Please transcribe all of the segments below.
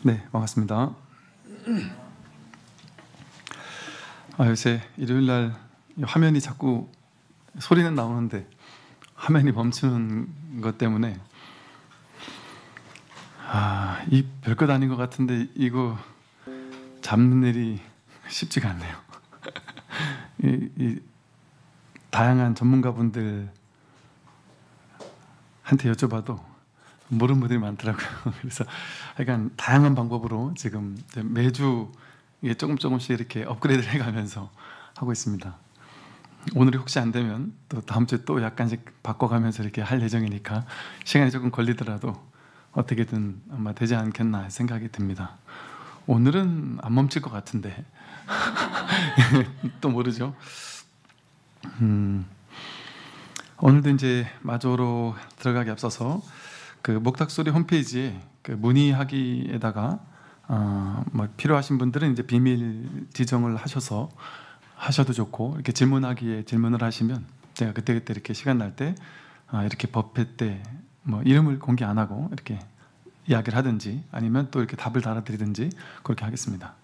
네, 반갑습니다. 요새 일요일날 화면이 자꾸 소리는 나오는데 화면이 멈추는 것 때문에 이 별것 아닌 것 같은데 이거 잡는 일이 쉽지가 않네요. 이 다양한 전문가분들한테 여쭤봐도 모르는 분들이 많더라고요. 그래서 약간 다양한 방법으로 지금 매주 이게 조금씩 이렇게 업그레이드를 해가면서 하고 있습니다. 오늘이 혹시 안 되면 또 다음 주에 또 약간씩 바꿔가면서 이렇게 할 예정이니까 시간이 조금 걸리더라도 어떻게든 아마 되지 않겠나 생각이 듭니다. 오늘은 안 멈출 것 같은데 또 모르죠. 오늘도 이제 마저로 들어가기 앞서서 그 목탁소리 홈페이지에 그 문의하기에다가 뭐 필요하신 분들은 이제 비밀 지정을 하셔도 좋고, 이렇게 질문하기에 질문을 하시면 제가 그때그때 이렇게 시간 날 때 이렇게 법회 때 뭐 이름을 공개 안 하고 이렇게 이야기를 하든지 아니면 또 이렇게 답을 달아드리든지 그렇게 하겠습니다.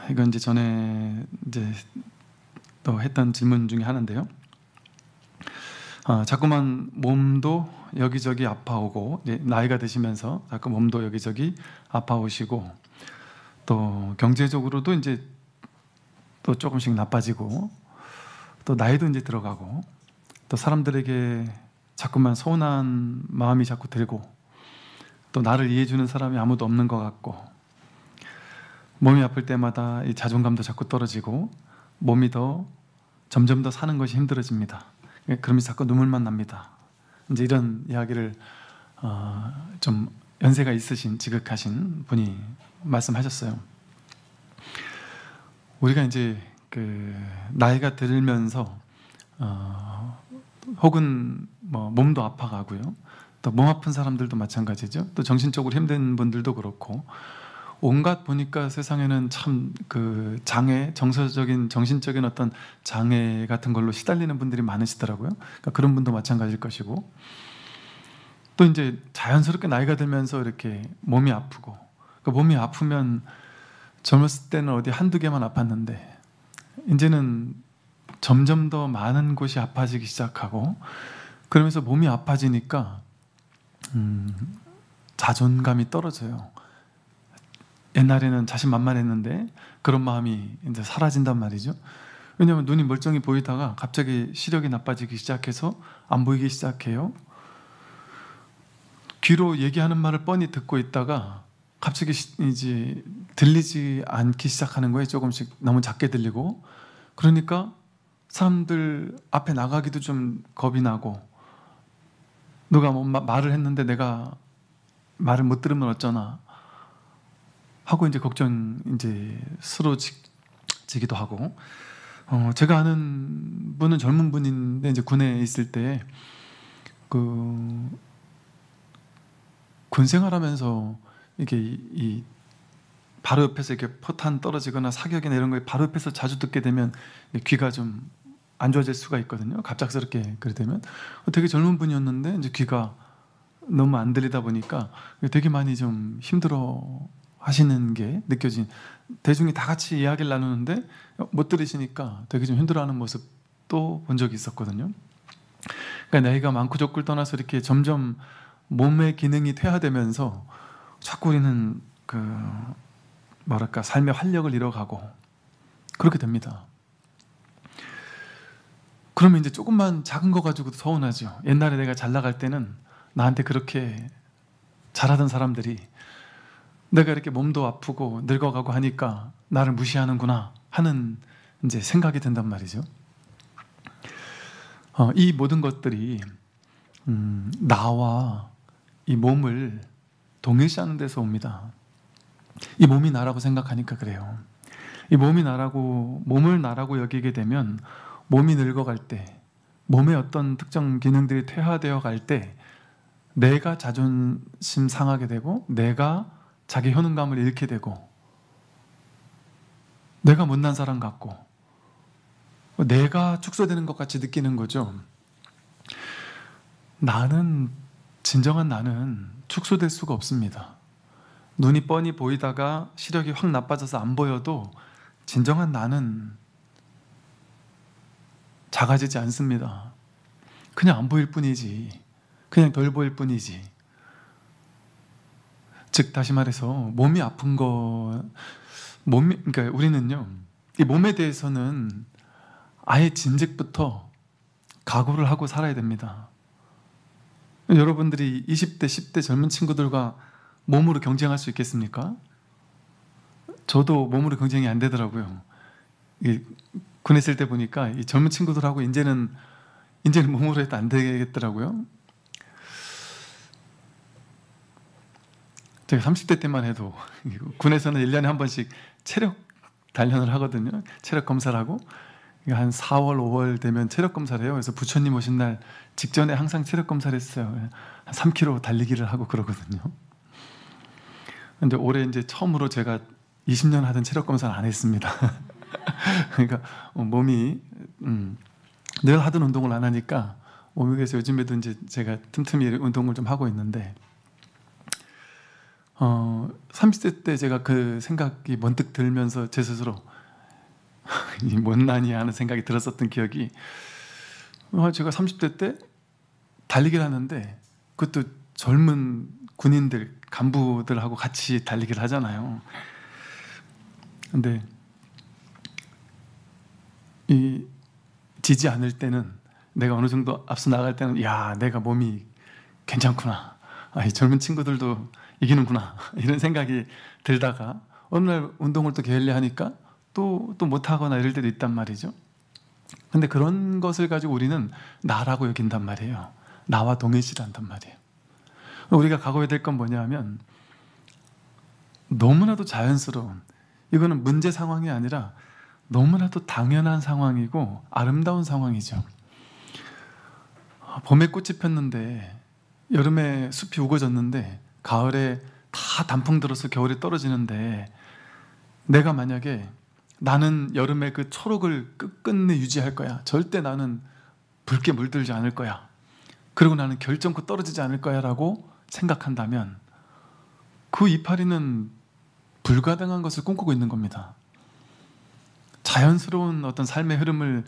이건 이제 전에 이제 또 했던 질문 중에 하나인데요. 자꾸만 몸도 여기저기 아파오고, 이제 나이가 드시면서 자꾸 몸도 여기저기 아파오시고, 또 경제적으로도 이제 또 조금씩 나빠지고, 또 나이도 이제 들어가고, 또 사람들에게 자꾸만 서운한 마음이 자꾸 들고, 또 나를 이해해주는 사람이 아무도 없는 것 같고, 몸이 아플 때마다 이 자존감도 자꾸 떨어지고, 몸이 점점 더 사는 것이 힘들어집니다. 그러면서 자꾸 눈물만 납니다. 이제 이런 이야기를 좀 연세가 있으신 지극하신 분이 말씀하셨어요. 우리가 이제 그 나이가 들면서 혹은 뭐 몸도 아파가고요. 또 몸 아픈 사람들도 마찬가지죠. 또 정신적으로 힘든 분들도 그렇고, 온갖 보니까 세상에는 참 그 장애, 정서적인, 정신적인 어떤 장애 같은 걸로 시달리는 분들이 많으시더라고요. 그러니까 그런 분도 마찬가지일 것이고, 또 이제 자연스럽게 나이가 들면서 이렇게 몸이 아프고, 그 몸이 아프면 젊었을 때는 어디 한두 개만 아팠는데 이제는 점점 더 많은 곳이 아파지기 시작하고, 그러면서 몸이 아파지니까 자존감이 떨어져요. 옛날에는 자신만만했는데 그런 마음이 이제 사라진단 말이죠. 왜냐하면 눈이 멀쩡히 보이다가 갑자기 시력이 나빠지기 시작해서 안 보이기 시작해요. 귀로 얘기하는 말을 뻔히 듣고 있다가 갑자기 이제 들리지 않기 시작하는 거예요. 조금씩 너무 작게 들리고. 그러니까 사람들 앞에 나가기도 좀 겁이 나고, 누가 뭐 말을 했는데 내가 말을 못 들으면 어쩌나 하고 이제 걱정 이제 스러지기도 하고. 제가 아는 분은 젊은 분인데 이제 군에 있을 때 그 군 생활하면서 이게 이 바로 옆에서 이렇게 포탄 떨어지거나 사격이나 이런 걸 바로 옆에서 자주 듣게 되면 귀가 좀 안 좋아질 수가 있거든요. 갑작스럽게 그래 되면. 되게 젊은 분이었는데 이제 귀가 너무 안 들리다 보니까 되게 많이 좀 힘들어 하시는 게 느껴진, 대중이 다 같이 이야기를 나누는데 못 들으시니까 되게 좀 힘들어하는 모습도 본 적이 있었거든요. 그러니까 나이가 많고 적고를 떠나서 이렇게 점점 몸의 기능이 퇴화되면서 자꾸 우리는 그 뭐랄까 삶의 활력을 잃어가고 그렇게 됩니다. 그러면 이제 조금만 작은 거 가지고도 서운하죠. 옛날에 내가 잘 나갈 때는 나한테 그렇게 잘하던 사람들이 내가 이렇게 몸도 아프고 늙어가고 하니까 나를 무시하는구나 하는 이제 생각이 든단 말이죠. 이 모든 것들이 나와 이 몸을 동일시하는 데서 옵니다. 이 몸이 나라고 생각하니까 그래요. 이 몸을 나라고 여기게 되면 몸이 늙어갈 때, 몸의 어떤 특정 기능들이 퇴화되어 갈 때 내가 자존심 상하게 되고, 내가 자기 효능감을 잃게 되고, 내가 못난 사람 같고, 내가 축소되는 것 같이 느끼는 거죠. 나는 진정한 나는 축소될 수가 없습니다. 눈이 뻔히 보이다가 시력이 확 나빠져서 안 보여도 진정한 나는 작아지지 않습니다. 그냥 안 보일 뿐이지, 그냥 덜 보일 뿐이지. 즉 다시 말해서 몸이 아픈 그러니까 우리는요, 이 몸에 대해서는 아예 진즉부터 각오를 하고 살아야 됩니다. 여러분들이 20대, 10대 젊은 친구들과 몸으로 경쟁할 수 있겠습니까? 저도 몸으로 경쟁이 안 되더라고요. 군에 있을 때 보니까 이 젊은 친구들하고 이제는 몸으로 해도 안 되겠더라고요. 제가 30대 때만 해도 군에서는 1년에 한 번씩 체력 단련을 하거든요. 체력 검사를 하고 한 4월, 5월 되면 체력 검사를 해요. 그래서 부처님 오신 날 직전에 항상 체력 검사를 했어요. 한 3km 달리기를 하고 그러거든요. 근데 올해 이제 처음으로 제가 20년 하던 체력 검사를 안 했습니다. 그러니까 몸이 늘 하던 운동을 안 하니까 몸이, 그래서 요즘에도 이제 제가 틈틈이 운동을 좀 하고 있는데 30대 때 제가 그 생각이 번뜩 들면서 제 스스로 이 못나니 하는 생각이 들었었던 기억이, 제가 30대 때 달리기를 하는데 그것도 젊은 군인들, 간부들하고 같이 달리기를 하잖아요. 근데 이 지지 않을 때는, 내가 어느 정도 앞서 나갈 때는 야, 내가 몸이 괜찮구나, 이 젊은 친구들도 이기는구나, 이런 생각이 들다가 어느 날 운동을 또 게을리하니까 또 못하거나 이럴 때도 있단 말이죠. 근데 그런 것을 가지고 우리는 나라고 여긴단 말이에요. 나와 동일시한단 말이에요. 우리가 각오해야 될 건 뭐냐 하면, 너무나도 자연스러운, 이거는 문제 상황이 아니라 너무나도 당연한 상황이고 아름다운 상황이죠. 봄에 꽃이 폈는데, 여름에 숲이 우거졌는데, 가을에 다 단풍 들어서 겨울에 떨어지는데, 내가 만약에 나는 여름에 그 초록을 끝끝내 유지할 거야, 절대 나는 붉게 물들지 않을 거야, 그리고 나는 결정코 떨어지지 않을 거야 라고 생각한다면, 그 이파리는 불가능한 것을 꿈꾸고 있는 겁니다. 자연스러운 어떤 삶의 흐름을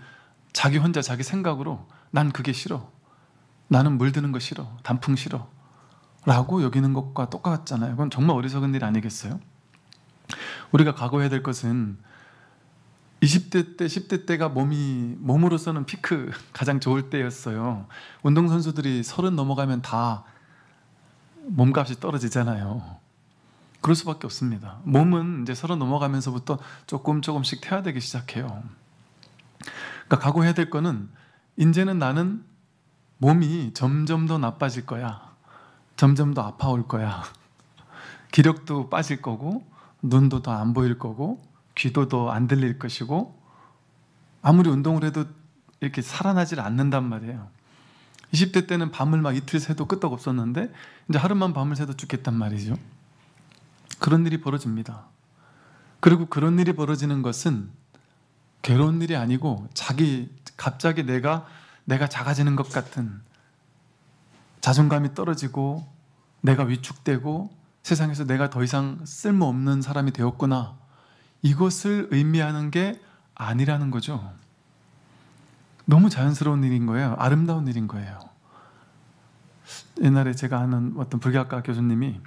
자기 혼자 자기 생각으로 난 그게 싫어, 나는 물드는 거 싫어, 단풍 싫어 라고 여기는 것과 똑같잖아요. 그건 정말 어리석은 일 아니겠어요? 우리가 각오해야 될 것은 20대 때, 10대 때가 몸으로서는 피크, 가장 좋을 때였어요. 운동선수들이 30 넘어가면 다 몸값이 떨어지잖아요. 그럴 수밖에 없습니다. 몸은 이제 30 넘어가면서부터 조금씩 퇴화되기 시작해요. 그러니까 각오해야 될 거는, 이제는 나는 몸이 점점 더 나빠질 거야, 점점 더 아파올 거야, 기력도 빠질 거고, 눈도 더 안 보일 거고, 귀도 더 안 들릴 것이고, 아무리 운동을 해도 이렇게 살아나질 않는단 말이에요. 20대 때는 밤을 막 이틀 새도 끄떡 없었는데 이제 하루만 밤을 새도 죽겠단 말이죠. 그런 일이 벌어집니다. 그리고 그런 일이 벌어지는 것은 괴로운 일이 아니고, 갑자기 내가 작아지는 것 같은, 자존감이 떨어지고 내가 위축되고 세상에서 내가 더 이상 쓸모없는 사람이 되었구나, 이것을 의미하는 게 아니라는 거죠. 너무 자연스러운 일인 거예요. 아름다운 일인 거예요. 옛날에 제가 아는 어떤 불교학과 교수님이,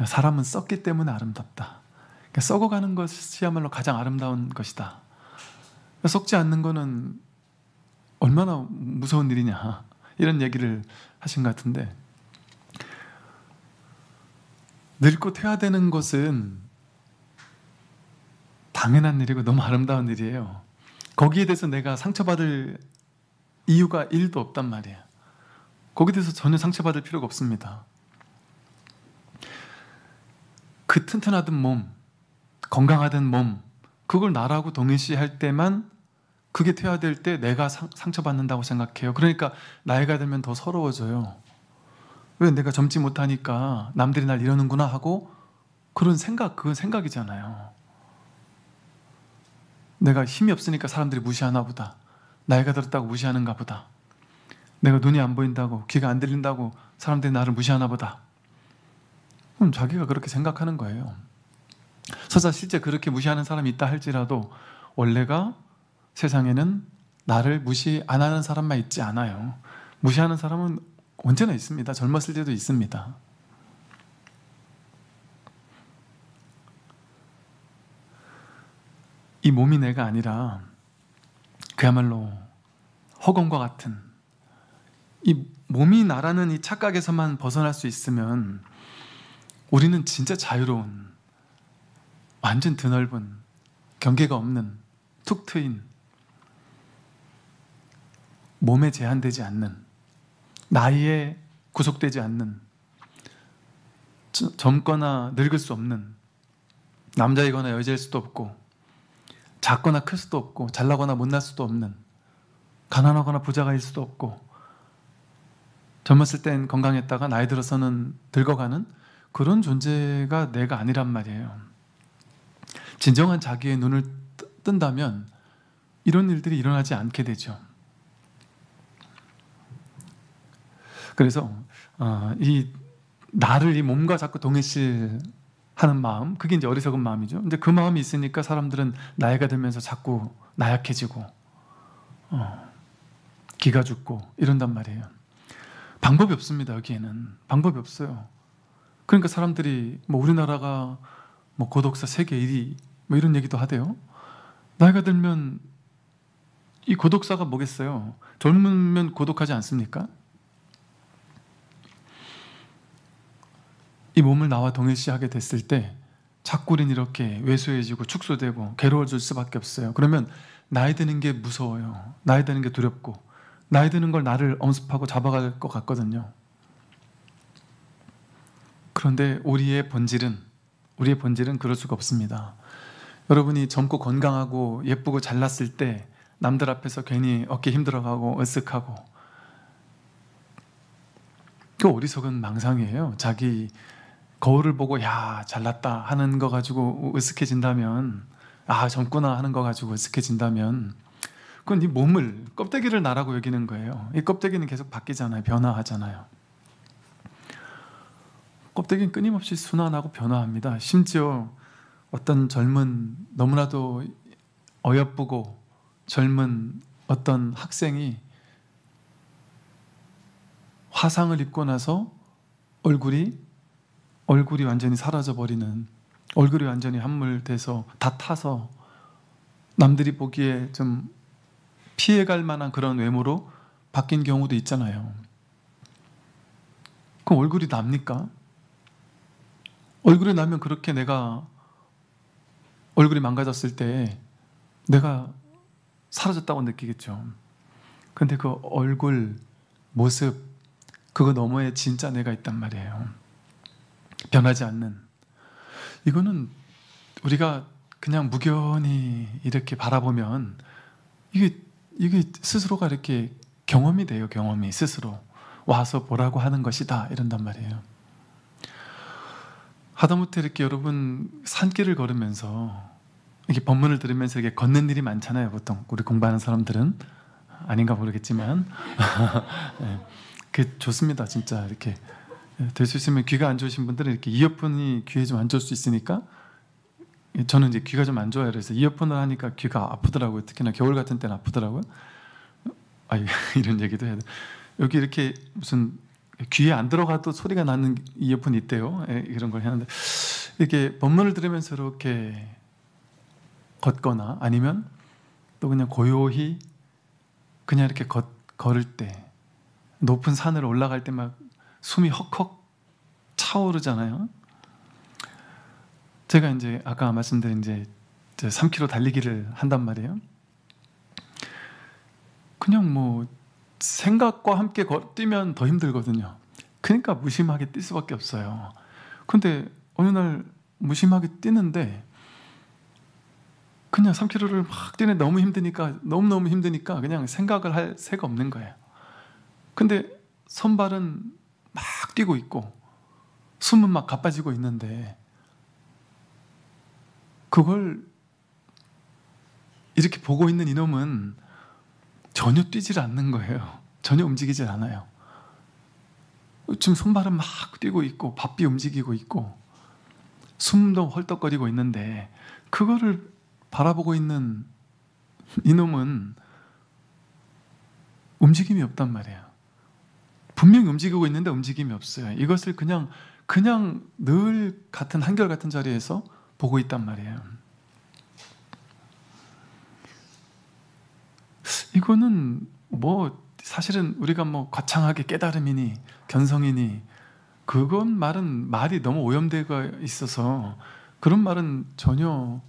사람은 썩기 때문에 아름답다, 그러니까 썩어가는 것이야말로 가장 아름다운 것이다, 썩지 않는 거는 얼마나 무서운 일이냐, 이런 얘기를 하신 것 같은데, 늙고 퇴화되는 것은 당연한 일이고 너무 아름다운 일이에요. 거기에 대해서 내가 상처받을 이유가 1도 없단 말이에요. 거기에 대해서 전혀 상처받을 필요가 없습니다. 그 튼튼하던 몸, 건강하던 몸, 그걸 나라고 동일시할 때만 그게 퇴화될 때 내가 상처받는다고 생각해요. 그러니까 나이가 들면 더 서러워져요. 왜 내가 젊지 못하니까 남들이 날 이러는구나 하고, 그건 생각이잖아요. 내가 힘이 없으니까 사람들이 무시하나 보다, 나이가 들었다고 무시하는가 보다. 내가 눈이 안 보인다고, 귀가 안 들린다고 사람들이 나를 무시하나 보다. 그럼 자기가 그렇게 생각하는 거예요. 설사 실제 그렇게 무시하는 사람이 있다 할지라도 원래가 세상에는 나를 무시 안 하는 사람만 있지 않아요. 무시하는 사람은 언제나 있습니다. 젊었을 때도 있습니다. 이 몸이 내가 아니라 그야말로 허공과 같은 이 몸이 나라는 이 착각에서만 벗어날 수 있으면 우리는 진짜 자유로운, 완전 드넓은, 경계가 없는, 툭 트인, 몸에 제한되지 않는, 나이에 구속되지 않는, 젊거나 늙을 수 없는, 남자이거나 여자일 수도 없고, 작거나 클 수도 없고, 잘나거나 못날 수도 없는, 가난하거나 부자가 일 수도 없고, 젊었을 땐 건강했다가 나이 들어서는 늙어가는 그런 존재가 내가 아니란 말이에요. 진정한 자기의 눈을 뜬다면 이런 일들이 일어나지 않게 되죠. 그래서 이 나를 이 몸과 자꾸 동일시하는 마음, 그게 이제 어리석은 마음이죠. 근데 그 마음이 있으니까 사람들은 나이가 들면서 자꾸 나약해지고 기가 죽고 이런단 말이에요. 방법이 없습니다. 여기에는 방법이 없어요. 그러니까 사람들이 뭐 우리나라가 뭐 고독사 세계 1위 뭐 이런 얘기도 하대요. 나이가 들면 이 고독사가 뭐겠어요? 젊으면 고독하지 않습니까? 이 몸을 나와 동일시하게 됐을 때 자꾸 우린 이렇게 왜소해지고 축소되고 괴로워질 수밖에 없어요. 그러면 나이 드는 게 무서워요. 나이 드는 게 두렵고 나이 드는 걸 나를 엄습하고 잡아갈 것 같거든요. 그런데 우리의 본질은 그럴 수가 없습니다. 여러분이 젊고 건강하고 예쁘고 잘났을 때 남들 앞에서 괜히 어깨 힘들어가고 으쓱하고, 그 어리석은 망상이에요. 자기 거울을 보고 야 잘났다 하는 거 가지고 으쓱해진다면, 아 젊구나 하는 거 가지고 으쓱해진다면 그건 네 몸을, 껍데기를 나라고 여기는 거예요. 이 껍데기는 계속 바뀌잖아요. 변화하잖아요. 껍데기는 끊임없이 순환하고 변화합니다. 심지어 어떤 젊은, 너무나도 어여쁘고 젊은 어떤 학생이 화상을 입고 나서 얼굴이 완전히 사라져버리는, 얼굴이 완전히 함몰돼서 다 타서 남들이 보기에 좀 피해갈 만한 그런 외모로 바뀐 경우도 있잖아요. 그럼 얼굴이 납니까? 얼굴이 나면 그렇게 내가 얼굴이 망가졌을 때 내가 사라졌다고 느끼겠죠. 근데 그 얼굴, 모습, 그거 너머에 진짜 내가 있단 말이에요. 변하지 않는. 이거는 우리가 그냥 무견히 이렇게 바라보면 이게 스스로가 이렇게 경험이 돼요. 경험이 스스로 와서 보라고 하는 것이다 이런단 말이에요. 하다못해 이렇게 여러분 산길을 걸으면서 이렇게 법문을 들으면서 이렇게 걷는 일이 많잖아요. 보통 우리 공부하는 사람들은 아닌가 모르겠지만 네, 그 좋습니다. 진짜 이렇게 될 수 있으면 귀가 안 좋으신 분들은 이렇게 이어폰이 귀에 좀 안 좋을 수 있으니까, 저는 이제 귀가 좀 안 좋아요. 그래서 이어폰을 하니까 귀가 아프더라고요. 특히나 겨울 같은 때는 아프더라고요. 이런 얘기도 해야 돼. 여기 이렇게 무슨 귀에 안 들어가도 소리가 나는 이어폰이 있대요. 이런 걸 하는데, 이렇게 법문을 들으면서 이렇게 걷거나 아니면 또 그냥 고요히 그냥 이렇게 걸을 때, 높은 산을 올라갈 때 막 숨이 헉헉 차오르잖아요. 제가 이제 아까 말씀드린 이제 3km 달리기를 한단 말이에요. 그냥 뭐 생각과 함께 뛰면 더 힘들거든요. 그러니까 무심하게 뛸 수밖에 없어요. 근데 어느 날 무심하게 뛰는데 그냥 3km를 막 뛰는데 너무너무 힘드니까 그냥 생각을 할 새가 없는 거예요. 근데 선발은 막 뛰고 있고 숨은 막 가빠지고 있는데 그걸 이렇게 보고 있는 이놈은 전혀 뛰질 않는 거예요. 전혀 움직이질 않아요. 지금 손발은 막 뛰고 있고 바삐 움직이고 있고 숨도 헐떡거리고 있는데 그거를 바라보고 있는 이놈은 움직임이 없단 말이에요. 분명히 움직이고 있는데 움직임이 없어요. 이것을 그냥 늘 같은 한결같은 자리에서 보고 있단 말이에요. 이거는 사실은 우리가 거창하게 깨달음이니 견성이니 그건 말이 너무 오염되어 있어서 그런 말은 전혀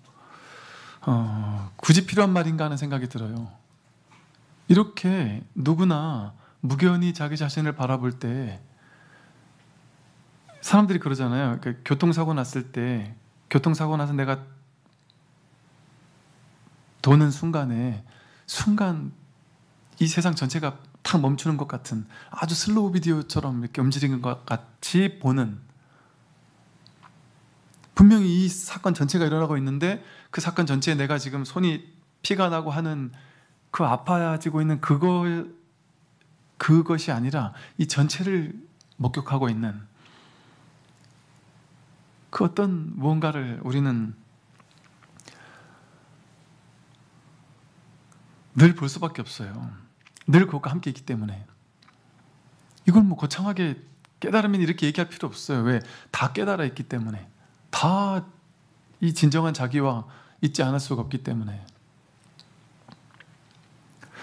굳이 필요한 말인가 하는 생각이 들어요. 이렇게 누구나 무견히 자기 자신을 바라볼 때 사람들이 그러잖아요. 교통사고 났을 때 교통사고 나서 내가 도는 순간 이 세상 전체가 탁 멈추는 것 같은 아주 슬로우 비디오처럼 이렇게 움직이는 것 같이 보는, 분명히 이 사건 전체가 일어나고 있는데 그 사건 전체에 내가 지금 손이 피가 나고 하는 그 아파지고 있는 그것이 아니라 이 전체를 목격하고 있는 그 어떤 무언가를 우리는 늘 볼 수밖에 없어요. 늘 그것과 함께 있기 때문에. 이걸 거창하게 깨달으면 이렇게 얘기할 필요 없어요. 왜? 다 깨달아 있기 때문에. 다 이 진정한 자기와 있지 않을 수가 없기 때문에.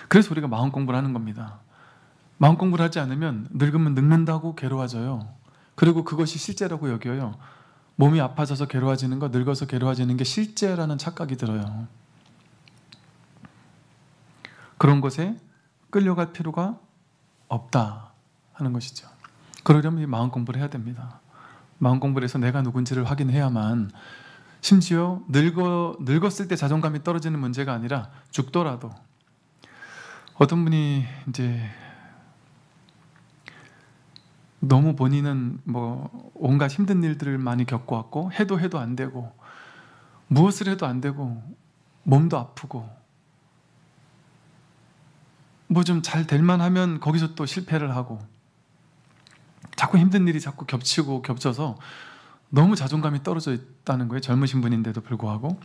그래서 우리가 마음 공부를 하는 겁니다. 마음 공부를 하지 않으면 늙으면 늙는다고 괴로워져요. 그리고 그것이 실제라고 여겨요. 몸이 아파져서 괴로워지는 거, 늙어서 괴로워지는 게 실제라는 착각이 들어요. 그런 것에 끌려갈 필요가 없다 하는 것이죠. 그러려면 이 마음 공부를 해야 됩니다. 마음 공부를 해서 내가 누군지를 확인해야만, 심지어 늙었을 때 자존감이 떨어지는 문제가 아니라 죽더라도, 어떤 분이 이제 너무 본인은 온갖 힘든 일들을 많이 겪어왔고 해도 안 되고 무엇을 해도 안 되고 몸도 아프고 좀 잘 될만 하면 거기서 또 실패를 하고 자꾸 힘든 일이 자꾸 겹쳐서 너무 자존감이 떨어져 있다는 거예요. 젊으신 분인데도 불구하고.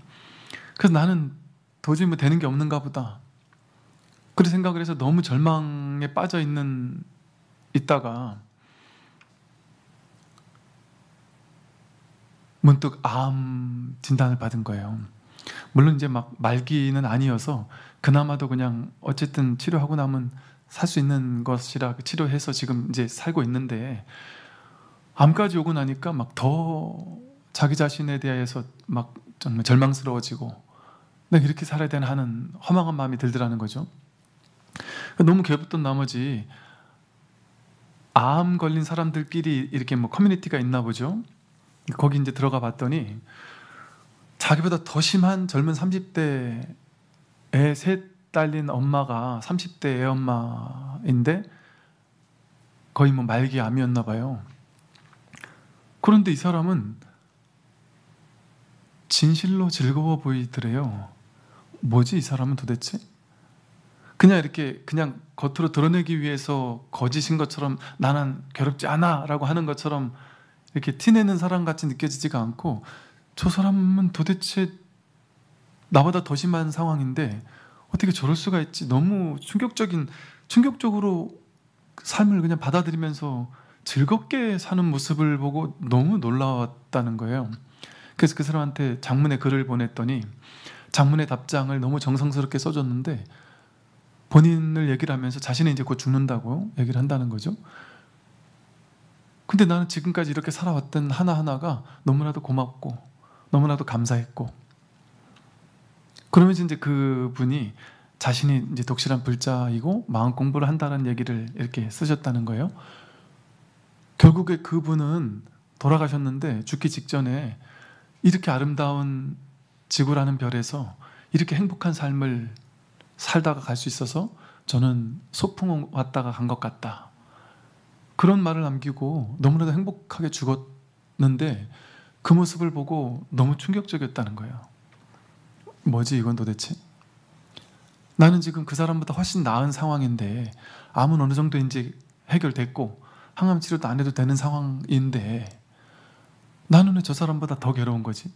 그래서 나는 도저히 되는 게 없는가 보다, 그렇게 생각을 해서 너무 절망에 빠져 있다가 문득 암 진단을 받은 거예요. 물론 이제 말기는 아니어서 그나마도 그냥 어쨌든 치료하고 나면 살 수 있는 것이라 치료해서 지금 이제 살고 있는데, 암까지 오고 나니까 더 자기 자신에 대해서 정말 절망스러워지고 내가 이렇게 살아야 되나 하는 허망한 마음이 들더라는 거죠. 너무 괴롭던 나머지 암 걸린 사람들끼리 이렇게 커뮤니티가 있나 보죠. 거기 이제 들어가 봤더니 자기보다 더 심한 젊은 30대에 셋 딸린 엄마가 30대 애 엄마인데 거의 말기 암이었나 봐요. 그런데 이 사람은 진실로 즐거워 보이더래요. 뭐지 이 사람은 도대체? 그냥 겉으로 드러내기 위해서 거짓인 것처럼 나는 괴롭지 않아 라고 하는 것처럼 이렇게 티내는 사람 같이 느껴지지가 않고, 저 사람은 도대체 나보다 더 심한 상황인데 어떻게 저럴 수가 있지? 너무 충격적으로 삶을 그냥 받아들이면서 즐겁게 사는 모습을 보고 너무 놀라웠다는 거예요. 그래서 그 사람한테 장문의 글을 보냈더니 장문의 답장을 너무 정성스럽게 써줬는데 본인을 얘기를 하면서 자신이 이제 곧 죽는다고 얘기를 한다는 거죠. 근데 나는 지금까지 이렇게 살아왔던 하나하나가 너무나도 고맙고 너무나도 감사했고, 그러면서 이제 그분이 자신이 이제 독실한 불자이고 마음 공부를 한다는 얘기를 이렇게 쓰셨다는 거예요. 결국에 그분은 돌아가셨는데 죽기 직전에 이렇게 아름다운 지구라는 별에서 이렇게 행복한 삶을 살다가 갈 수 있어서 저는 소풍 왔다가 간 것 같다, 그런 말을 남기고 너무나도 행복하게 죽었는데 그 모습을 보고 너무 충격적이었다는 거예요. 뭐지 이건 도대체? 나는 지금 그 사람보다 훨씬 나은 상황인데, 암은 어느 정도 이제 해결됐고 항암 치료도 안 해도 되는 상황인데 나는 왜 저 사람보다 더 괴로운 거지?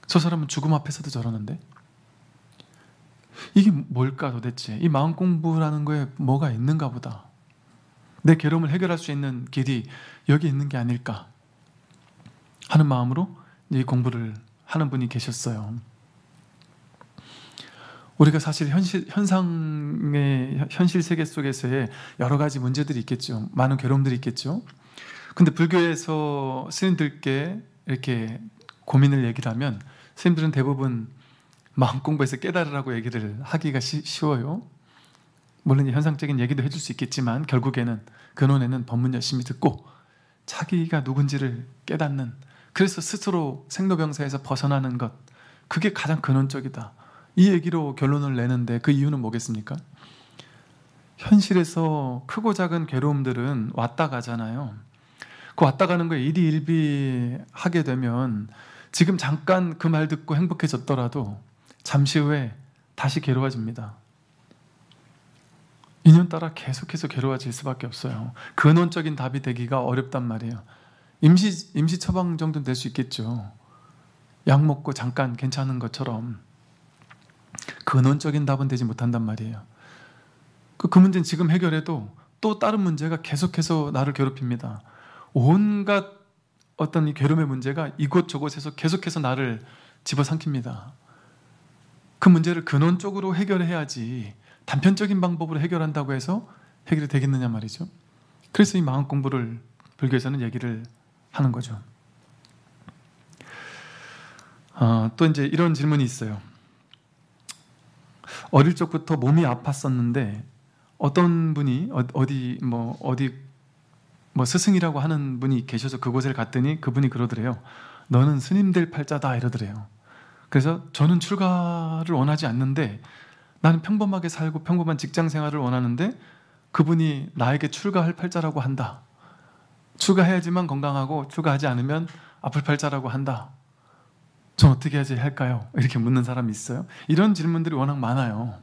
저 사람은 죽음 앞에서도 저러는데? 이게 뭘까 도대체? 이 마음 공부라는 거에 뭐가 있는가 보다. 내 괴로움을 해결할 수 있는 길이 여기 있는 게 아닐까 하는 마음으로 이 공부를 하는 분이 계셨어요. 우리가 사실 현실 세계 속에서의 여러 가지 문제들이 있겠죠. 많은 괴로움들이 있겠죠. 근데 불교에서 스님들께 이렇게 고민을 얘기를 하면 스님들은 대부분 마음 공부에서 깨달으라고 얘기를 하기가 쉬워요. 물론 현상적인 얘기도 해줄 수 있겠지만 결국에는 근원에는 법문 열심히 듣고 자기가 누군지를 깨닫는, 그래서 스스로 생로병사에서 벗어나는 것, 그게 가장 근원적이다. 이 얘기로 결론을 내는데 그 이유는 뭐겠습니까? 현실에서 크고 작은 괴로움들은 왔다 가잖아요. 그 왔다 가는 거에 일희일비하게 되면 지금 잠깐 그 말 듣고 행복해졌더라도 잠시 후에 다시 괴로워집니다. 인연 따라 계속해서 괴로워질 수밖에 없어요. 근원적인 답이 되기가 어렵단 말이에요. 임시 처방 정도는 될 수 있겠죠. 약 먹고 잠깐 괜찮은 것처럼 근원적인 답은 되지 못한단 말이에요. 그 문제는 지금 해결해도 또 다른 문제가 계속해서 나를 괴롭힙니다. 온갖 어떤 이 괴로움의 문제가 이곳저곳에서 계속해서 나를 집어삼킵니다. 그 문제를 근원적으로 해결해야지 단편적인 방법으로 해결한다고 해서 해결이 되겠느냐 말이죠. 그래서 이 마음 공부를 불교에서는 얘기를 하는 거죠. 또 이제 이런 질문이 있어요. 어릴 적부터 몸이 아팠었는데 어떤 분이 어디 스승이라고 하는 분이 계셔서 그곳에 갔더니 그분이 그러더래요. 너는 스님 될 팔자다 이러더래요. 그래서 저는 출가를 원하지 않는데, 나는 평범하게 살고 평범한 직장 생활을 원하는데 그분이 나에게 출가할 팔자라고 한다. 출가해야지만 건강하고 출가하지 않으면 아플 팔자라고 한다. 전 어떻게 해야지 할까요? 이렇게 묻는 사람이 있어요. 이런 질문들이 워낙 많아요.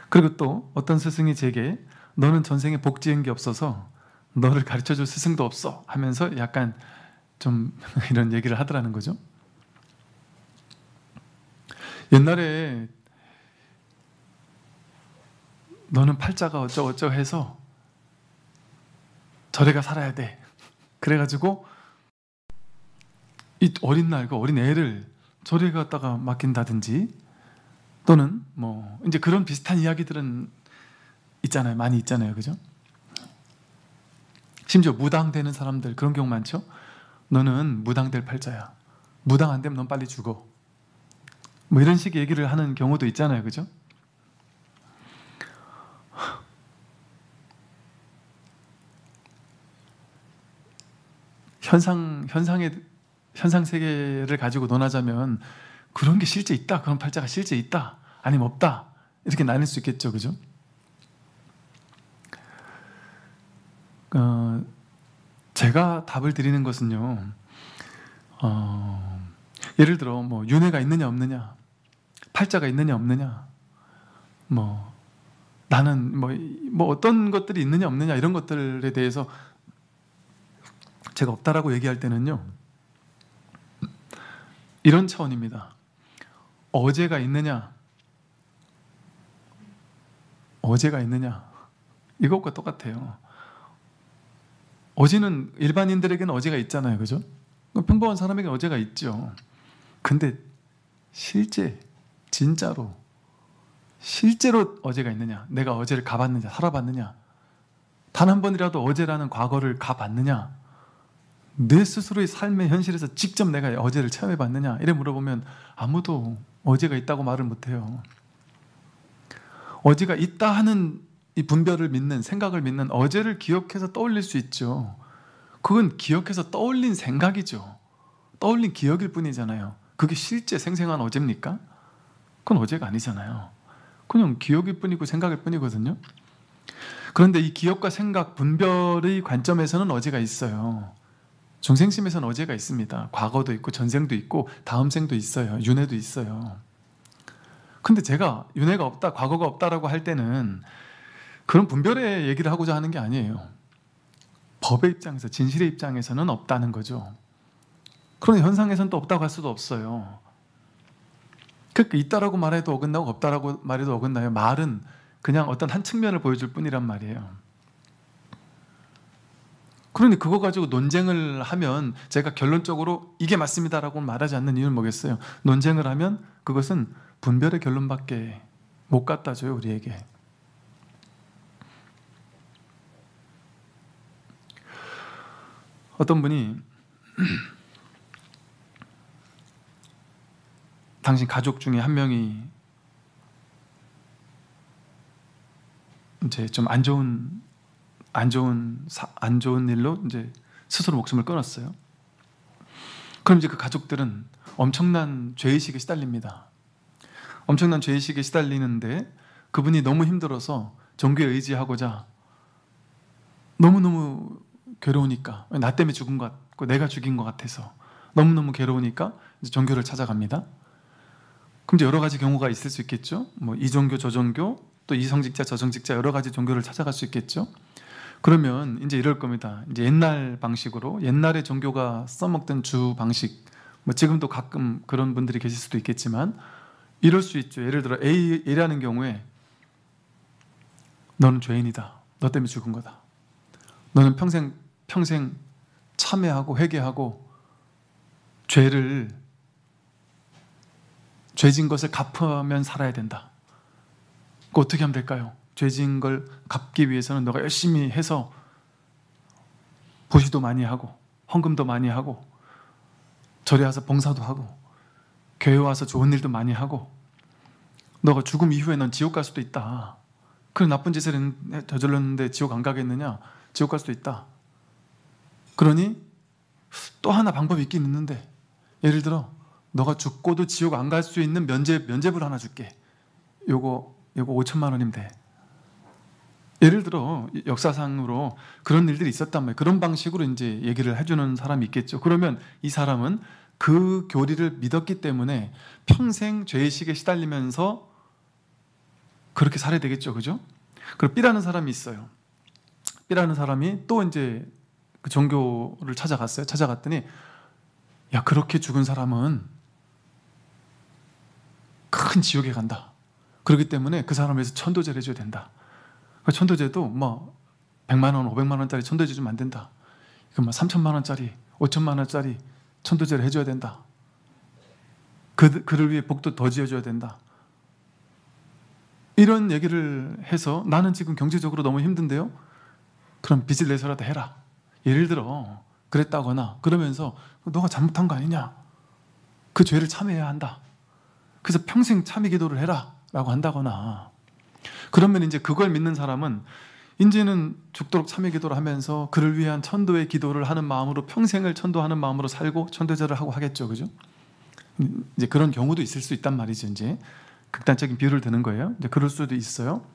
그리고 또 어떤 스승이 제게 너는 전생에 복 지은 게 없어서 너를 가르쳐줄 스승도 없어 하면서 약간 좀 이런 얘기를 하더라는 거죠. 옛날에 너는 팔자가 어쩌고저쩌고 해서 절에가 살아야 돼. 그래가지고 이 어린 날과 어린 애를 절에 갖다가 맡긴다든지, 또는 뭐 이제 그런 비슷한 이야기들은 있잖아요. 많이 있잖아요. 그죠? 심지어 무당되는 사람들 그런 경우 많죠. 너는 무당될 팔자야. 무당 안 되면 넌 빨리 죽어. 뭐 이런 식의 얘기를 하는 경우도 있잖아요. 그죠? 현상 세계를 가지고 논하자면 그런 게 실제 있다, 그런 팔자가 실제 있다, 아니면 없다, 이렇게 나눌 수 있겠죠. 그죠? 제가 답을 드리는 것은요, 예를 들어 뭐 윤회가 있느냐 없느냐, 팔자가 있느냐 없느냐, 뭐 나는 뭐 어떤 것들이 있느냐 없느냐, 이런 것들에 대해서 제가 없다라고 얘기할 때는요, 이런 차원입니다. 어제가 있느냐 이것과 똑같아요. 어제는 일반인들에게는 어제가 있잖아요. 그죠? 평범한 사람에게는 어제가 있죠. 근데 진짜로 어제가 있느냐, 내가 어제를 가봤느냐, 살아봤느냐, 단 한 번이라도 어제라는 과거를 가봤느냐, 내 스스로의 삶의 현실에서 직접 내가 어제를 체험해봤느냐, 이래 물어보면 아무도 어제가 있다고 말을 못해요. 어제가 있다 하는 이 분별을 믿는, 생각을 믿는, 어제를 기억해서 떠올릴 수 있죠. 그건 기억해서 떠올린 생각이죠. 떠올린 기억일 뿐이잖아요. 그게 실제 생생한 어제입니까? 그건 어제가 아니잖아요. 그냥 기억일 뿐이고 생각일 뿐이거든요. 그런데 이 기억과 생각, 분별의 관점에서는 어제가 있어요. 중생심에서는 어제가 있습니다. 과거도 있고 전생도 있고 다음 생도 있어요. 윤회도 있어요. 근데 제가 윤회가 없다, 과거가 없다라고 할 때는 그런 분별의 얘기를 하고자 하는 게 아니에요. 법의 입장에서, 진실의 입장에서는 없다는 거죠. 그런 현상에서는 또 없다고 할 수도 없어요. 그러니까 있다라고 말해도 어긋나고 없다라고 말해도 어긋나요. 말은 그냥 어떤 한 측면을 보여줄 뿐이란 말이에요. 그러니 그거 가지고 논쟁을 하면 제가 결론적으로 이게 맞습니다라고 말하지 않는 이유는 뭐겠어요? 논쟁을 하면 그것은 분별의 결론밖에 못 갖다 줘요, 우리에게. 어떤 분이 당신 가족 중에 한 명이 이제 좀 안 좋은 일로 이제 스스로 목숨을 끊었어요. 그럼 이제 그 가족들은 엄청난 죄의식에 시달립니다. 엄청난 죄의식에 시달리는데 그분이 너무 힘들어서 종교에 의지하고자 너무너무 괴로우니까, 나 때문에 죽은 것 같고 내가 죽인 것 같아서 너무너무 괴로우니까 이제 종교를 찾아갑니다. 그럼 이제 여러 가지 경우가 있을 수 있겠죠. 뭐 이 종교 저 종교, 또 이 성직자 저 성직자 여러 가지 종교를 찾아갈 수 있겠죠. 그러면 이제 이럴 겁니다. 이제 옛날 방식으로, 옛날에 종교가 써먹던 주 방식, 뭐 지금도 가끔 그런 분들이 계실 수도 있겠지만 이럴 수 있죠. 예를 들어 A라는 경우에 너는 죄인이다. 너 때문에 죽은 거다. 너는 평생 참회하고 회개하고 죄진 것을 갚으면 살아야 된다. 그 어떻게 하면 될까요? 죄진 걸 갚기 위해서는 너가 열심히 해서 보시도 많이 하고 헌금도 많이 하고 절에 와서 봉사도 하고 교회 와서 좋은 일도 많이 하고 너가 죽음 이후에 넌 지옥 갈 수도 있다. 그런 나쁜 짓을 저질렀는데 지옥 안 가겠느냐? 지옥 갈 수도 있다. 그러니 또 하나 방법이 있긴 있는데, 예를 들어 너가 죽고도 지옥 안 갈 수 있는 면죄부를 하나 줄게. 요거 5천만 원이면 돼. 예를 들어 역사상으로 그런 일들이 있었단 말이에요. 그런 방식으로 이제 얘기를 해주는 사람이 있겠죠. 그러면 이 사람은 그 교리를 믿었기 때문에 평생 죄의식에 시달리면서 그렇게 살아야 되겠죠. 그죠? 그리고 B라는 사람이 있어요. B라는 사람이 또 이제 그 종교를 찾아갔어요. 찾아갔더니 야, 그렇게 죽은 사람은 큰 지옥에 간다. 그렇기 때문에 그 사람을 위해서 천도제를 해줘야 된다. 천도제도 뭐 100만 원, 500만 원짜리 천도제 주면 안 된다. 그 뭐 3천만 원짜리, 5천만 원짜리 천도제를 해줘야 된다. 그를 위해 복도 더 지어줘야 된다. 이런 얘기를 해서 나는 지금 경제적으로 너무 힘든데요. 그럼 빚을 내서라도 해라. 예를 들어 그랬다거나 그러면서 너가 잘못한 거 아니냐. 그 죄를 참여해야 한다. 그래서 평생 참회 기도를 해라 라고 한다거나, 그러면 이제 그걸 믿는 사람은 이제는 죽도록 참회 기도를 하면서 그를 위한 천도의 기도를 하는 마음으로 평생을 천도하는 마음으로 살고 천도제를 하고 하겠죠. 그죠? 이제 그런 경우도 있을 수 있단 말이죠. 이제 극단적인 비유를 드는 거예요. 이제 그럴 수도 있어요.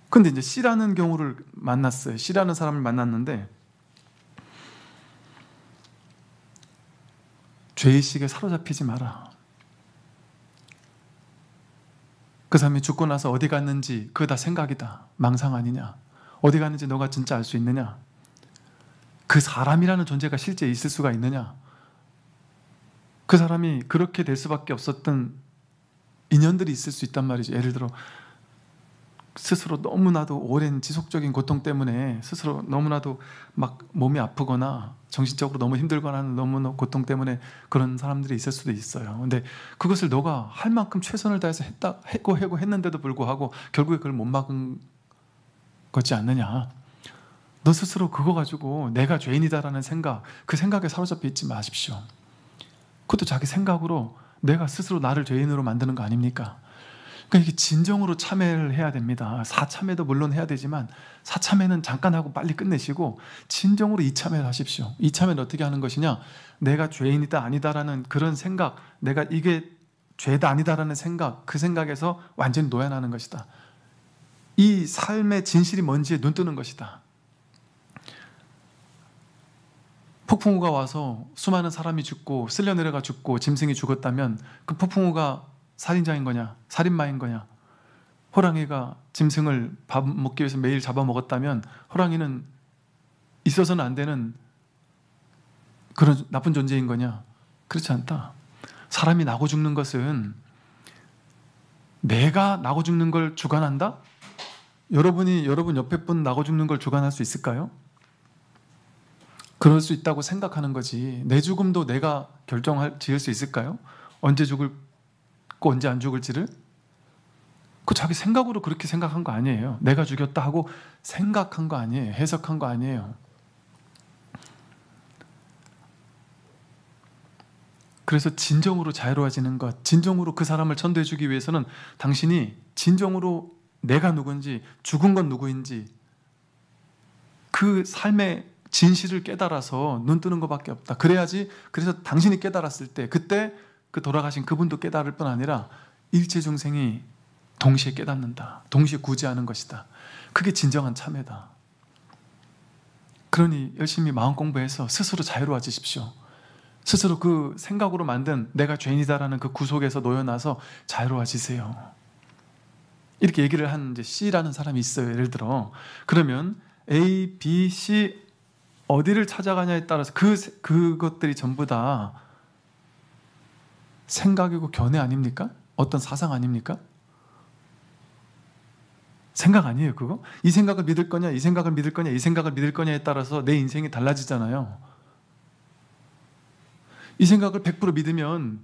근데 이제 C라는 경우를 만났어요. C라는 사람을 만났는데 죄의식에 사로잡히지 마라. 그 사람이 죽고 나서 어디 갔는지 그거 다 생각이다. 망상 아니냐. 어디 갔는지 너가 진짜 알 수 있느냐. 그 사람이라는 존재가 실제 있을 수가 있느냐. 그 사람이 그렇게 될 수밖에 없었던 인연들이 있을 수 있단 말이죠. 예를 들어 스스로 너무나도 오랜 지속적인 고통 때문에 스스로 너무나도 막 몸이 아프거나 정신적으로 너무 힘들거나 하는 너무 고통 때문에 그런 사람들이 있을 수도 있어요. 근데 그것을 너가 할 만큼 최선을 다해서 했는데도 불구하고 결국에 그걸 못 막은 거지 않느냐. 너 스스로 그거 가지고 내가 죄인이다라는 생각, 그 생각에 사로잡혀 있지 마십시오. 그것도 자기 생각으로 내가 스스로 나를 죄인으로 만드는 거 아닙니까? 그러니까 이게 진정으로 참회를 해야 됩니다. 사참회도 물론 해야 되지만 사참회는 잠깐 하고 빨리 끝내시고 진정으로 이참회를 하십시오. 이참회는 어떻게 하는 것이냐? 내가 죄인이다 아니다라는 그런 생각, 내가 이게 죄다 아니다라는 생각, 그 생각에서 완전히 노연하는 것이다. 이 삶의 진실이 뭔지에 눈 뜨는 것이다. 폭풍우가 와서 수많은 사람이 죽고 쓸려 내려가 죽고 짐승이 죽었다면 그 폭풍우가 살인자인 거냐? 살인마인 거냐? 호랑이가 짐승을 밥 먹기 위해서 매일 잡아먹었다면 호랑이는 있어서는 안 되는 그런 나쁜 존재인 거냐? 그렇지 않다. 사람이 나고 죽는 것은 내가 나고 죽는 걸 주관한다? 여러분 옆에 분 나고 죽는 걸 주관할 수 있을까요? 그럴 수 있다고 생각하는 거지. 내 죽음도 내가 지을 수 있을까요? 언제 죽을고 언제 안 죽을지를? 그 자기 생각으로 그렇게 생각한 거 아니에요. 내가 죽였다 하고 생각한 거 아니에요. 해석한 거 아니에요. 그래서 진정으로 자유로워지는 것, 진정으로 그 사람을 천도해 주기 위해서는 당신이 진정으로 내가 누군지, 죽은 건 누구인지 그 삶의 진실을 깨달아서 눈 뜨는 것밖에 없다. 그래야지. 그래서 당신이 깨달았을 때 그때 그 돌아가신 그분도 깨달을 뿐 아니라 일체 중생이 동시에 깨닫는다. 동시에 구제하는 것이다. 그게 진정한 참회다. 그러니 열심히 마음 공부해서 스스로 자유로워지십시오. 스스로 그 생각으로 만든 내가 죄인이다라는 그 구속에서 놓여나서 자유로워지세요. 이렇게 얘기를 한 이제 C라는 사람이 있어요. 예를 들어 그러면 A, B, C 어디를 찾아가냐에 따라서 그것들이 전부 다 생각이고 견해 아닙니까? 어떤 사상 아닙니까? 생각 아니에요 그거? 이 생각을 믿을 거냐, 이 생각을 믿을 거냐, 이 생각을 믿을 거냐에 따라서 내 인생이 달라지잖아요. 이 생각을 100% 믿으면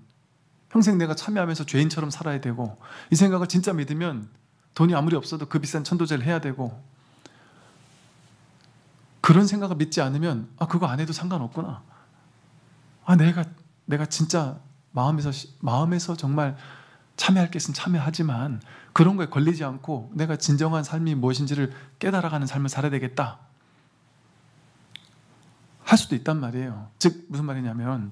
평생 내가 참여하면서 죄인처럼 살아야 되고, 이 생각을 진짜 믿으면 돈이 아무리 없어도 그 비싼 천도제를 해야 되고, 그런 생각을 믿지 않으면 그거 안 해도 상관없구나. 내가 진짜 마음에서 정말 참여할 게 있으면 참여하지만 그런 거에 걸리지 않고 내가 진정한 삶이 무엇인지를 깨달아가는 삶을 살아야 되겠다 할 수도 있단 말이에요. 즉 무슨 말이냐면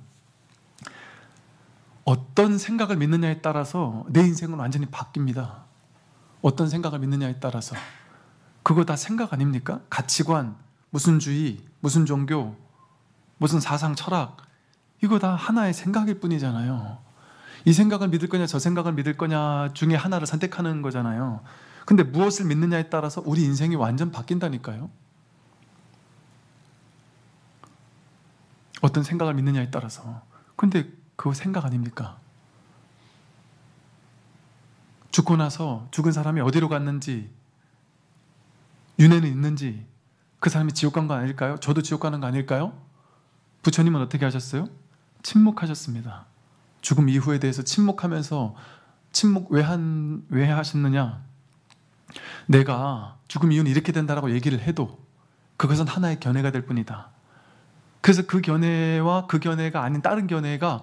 어떤 생각을 믿느냐에 따라서 내 인생은 완전히 바뀝니다. 어떤 생각을 믿느냐에 따라서. 그거 다 생각 아닙니까? 가치관, 무슨 주의, 무슨 종교, 무슨 사상, 철학, 이거 다 하나의 생각일 뿐이잖아요. 이 생각을 믿을 거냐 저 생각을 믿을 거냐 중에 하나를 선택하는 거잖아요. 근데 무엇을 믿느냐에 따라서 우리 인생이 완전 바뀐다니까요. 어떤 생각을 믿느냐에 따라서. 근데 그거 생각 아닙니까? 죽고 나서 죽은 사람이 어디로 갔는지, 윤회는 있는지, 그 사람이 지옥 간 거 아닐까요? 저도 지옥 가는 거 아닐까요? 부처님은 어떻게 하셨어요? 침묵하셨습니다. 죽음 이후에 대해서 침묵하면서, 침묵 왜 하셨느냐? 내가 죽음 이후는 이렇게 된다라고 얘기를 해도 그것은 하나의 견해가 될 뿐이다. 그래서 그 견해와 그 견해가 아닌 다른 견해가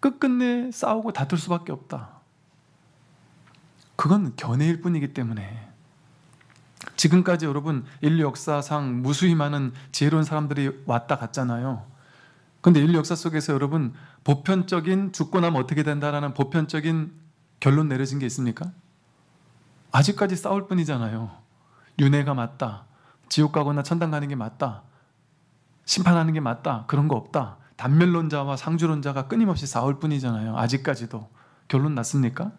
끝끝내 싸우고 다툴 수밖에 없다. 그건 견해일 뿐이기 때문에. 지금까지 여러분 인류 역사상 무수히 많은 지혜로운 사람들이 왔다 갔잖아요. 근데 인류 역사 속에서 여러분 보편적인 죽고 나면 어떻게 된다라는 보편적인 결론 내려진 게 있습니까? 아직까지 싸울 뿐이잖아요. 윤회가 맞다, 지옥 가거나 천당 가는 게 맞다, 심판하는 게 맞다, 그런 거 없다. 단멸론자와 상주론자가 끊임없이 싸울 뿐이잖아요. 아직까지도. 결론 났습니까?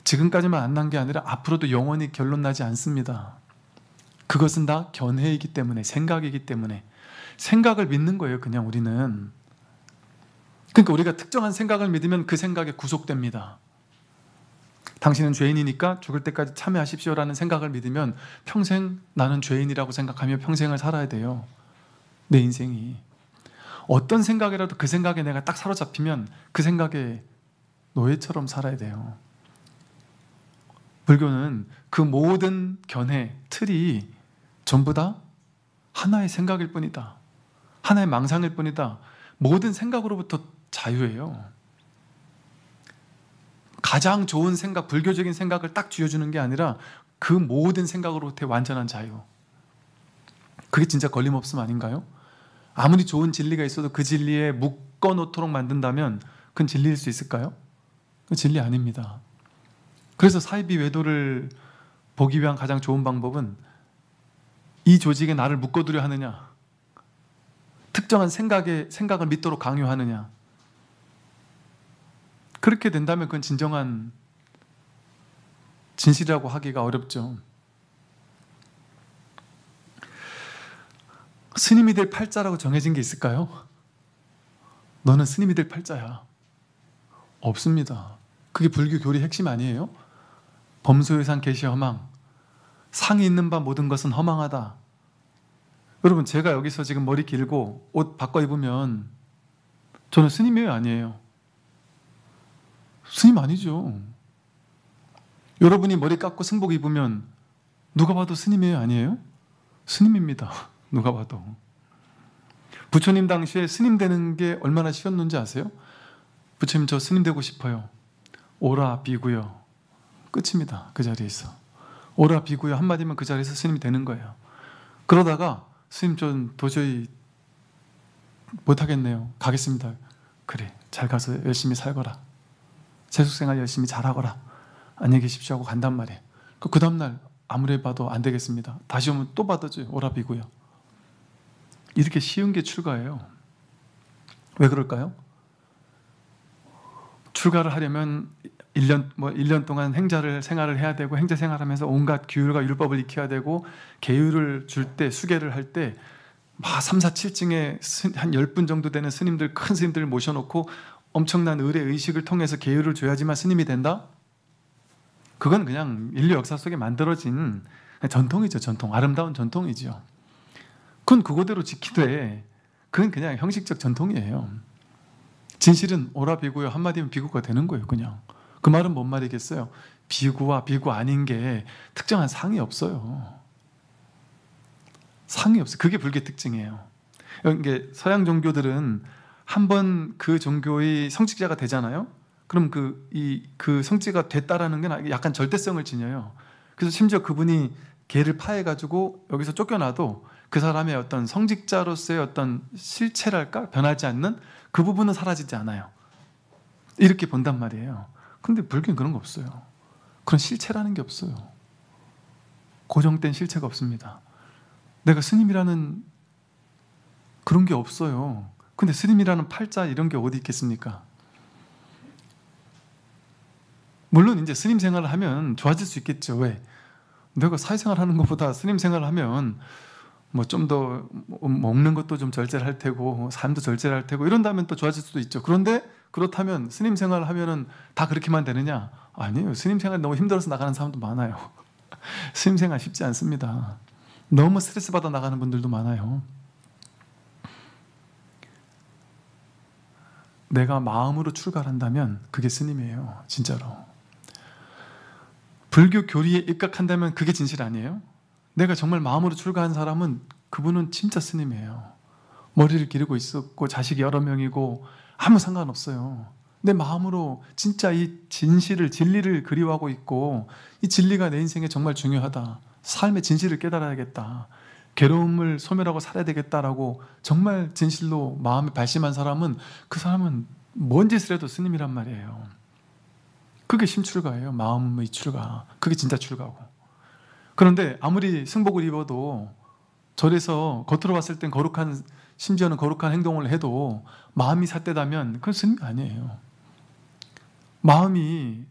지금까지만 안 난 게 아니라 앞으로도 영원히 결론 나지 않습니다. 그것은 다 견해이기 때문에, 생각이기 때문에. 생각을 믿는 거예요, 그냥 우리는. 그러니까 우리가 특정한 생각을 믿으면 그 생각에 구속됩니다. 당신은 죄인이니까 죽을 때까지 참여하십시오라는 생각을 믿으면 평생 나는 죄인이라고 생각하며 평생을 살아야 돼요. 내 인생이. 어떤 생각이라도 그 생각에 내가 딱 사로잡히면 그 생각에 노예처럼 살아야 돼요. 불교는 그 모든 견해, 틀이 전부 다 하나의 생각일 뿐이다. 하나의 망상일 뿐이다. 모든 생각으로부터 자유예요. 가장 좋은 생각, 불교적인 생각을 딱 쥐어주는 게 아니라 그 모든 생각으로부터의 완전한 자유. 그게 진짜 걸림없음 아닌가요? 아무리 좋은 진리가 있어도 그 진리에 묶어놓도록 만든다면 그건 진리일 수 있을까요? 그건 진리 아닙니다. 그래서 사이비 외도를 보기 위한 가장 좋은 방법은 이 조직에 나를 묶어두려 하느냐, 특정한 생각을 믿도록 강요하느냐, 그렇게 된다면 그건 진정한 진실이라고 하기가 어렵죠. 스님이 될 팔자라고 정해진 게 있을까요? 너는 스님이 될 팔자야. 없습니다. 그게 불교 교리 핵심 아니에요? 범소유상 계시허망. 상이 있는 바 모든 것은 허망하다. 여러분, 제가 여기서 지금 머리 길고 옷 바꿔 입으면 저는 스님이에요, 아니에요? 스님 아니죠. 여러분이 머리 깎고 승복 입으면 누가 봐도 스님이에요, 아니에요? 스님입니다. 누가 봐도. 부처님 당시에 스님 되는 게 얼마나 쉬웠는지 아세요? 부처님, 저 스님 되고 싶어요. 오라 비구요. 끝입니다. 그 자리에서. 오라 비구요 한마디면 그 자리에서 스님이 되는 거예요. 그러다가 스님, 전 도저히 못하겠네요. 가겠습니다. 그래, 잘 가서 열심히 살거라. 세속생활 열심히 잘하거라. 안녕히 계십시오 하고 간단 말이에요. 그 다음날 아무리 봐도 안 되겠습니다. 다시 오면 또 받아줘요. 오라 비구요. 이렇게 쉬운 게 출가예요. 왜 그럴까요? 출가를 하려면 1년 동안 생활을 해야 되고, 행자 생활하면서 온갖 규율과 율법을 익혀야 되고, 계율을 줄 때, 수계를 할 때 막 3, 4, 7층에 한 10분 정도 되는 스님들, 큰 스님들을 모셔놓고 엄청난 의례, 의식을 통해서 계율을 줘야지만 스님이 된다? 그건 그냥 인류 역사 속에 만들어진 전통이죠. 전통. 아름다운 전통이죠. 그건 그거대로 지키되 그건 그냥 형식적 전통이에요. 진실은 오라 비구요 한마디면 비구가 되는 거예요. 그냥. 그 말은 뭔 말이겠어요? 비구와 비구 아닌 게 특정한 상이 없어요. 상이 없어요. 그게 불교의 특징이에요. 이게 서양 종교들은 한번 그 종교의 성직자가 되잖아요. 그럼 그 성직자가 됐다라는 게 약간 절대성을 지녀요. 그래서 심지어 그분이 개를 파해가지고 여기서 쫓겨나도 그 사람의 어떤 성직자로서의 어떤 실체랄까? 변하지 않는 그 부분은 사라지지 않아요. 이렇게 본단 말이에요. 그런데 불교는 그런 거 없어요. 그런 실체라는 게 없어요. 고정된 실체가 없습니다. 내가 스님이라는 그런 게 없어요. 근데 스님이라는 팔자 이런 게 어디 있겠습니까? 물론 이제 스님 생활을 하면 좋아질 수 있겠죠. 왜? 내가 사회생활 하는 것보다 스님 생활을 하면 뭐 좀 더 먹는 것도 좀 절제를 할 테고 삶도 절제를 할 테고 이런다면 또 좋아질 수도 있죠. 그런데 그렇다면 스님 생활을 하면은 다 그렇게만 되느냐? 아니에요. 스님 생활 너무 힘들어서 나가는 사람도 많아요. 스님 생활 쉽지 않습니다. 너무 스트레스 받아 나가는 분들도 많아요. 내가 마음으로 출가를 한다면 그게 스님이에요. 진짜로. 불교 교리에 입각한다면 그게 진실 아니에요? 내가 정말 마음으로 출가한 사람은 그분은 진짜 스님이에요. 머리를 기르고 있었고 자식이 여러 명이고 아무 상관없어요. 내 마음으로 진짜 이 진리를 그리워하고 있고 이 진리가 내 인생에 정말 중요하다. 삶의 진실을 깨달아야겠다. 괴로움을 소멸하고 살아야 되겠다라고 정말 진실로 마음에 발심한 사람은 그 사람은 뭔 짓을 해도 스님이란 말이에요. 그게 심출가예요. 마음의 출가. 그게 진짜 출가고. 그런데 아무리 승복을 입어도 절에서 겉으로 봤을 땐 심지어는 거룩한 행동을 해도 마음이 삿대다면 그건 스님이 아니에요. 마음이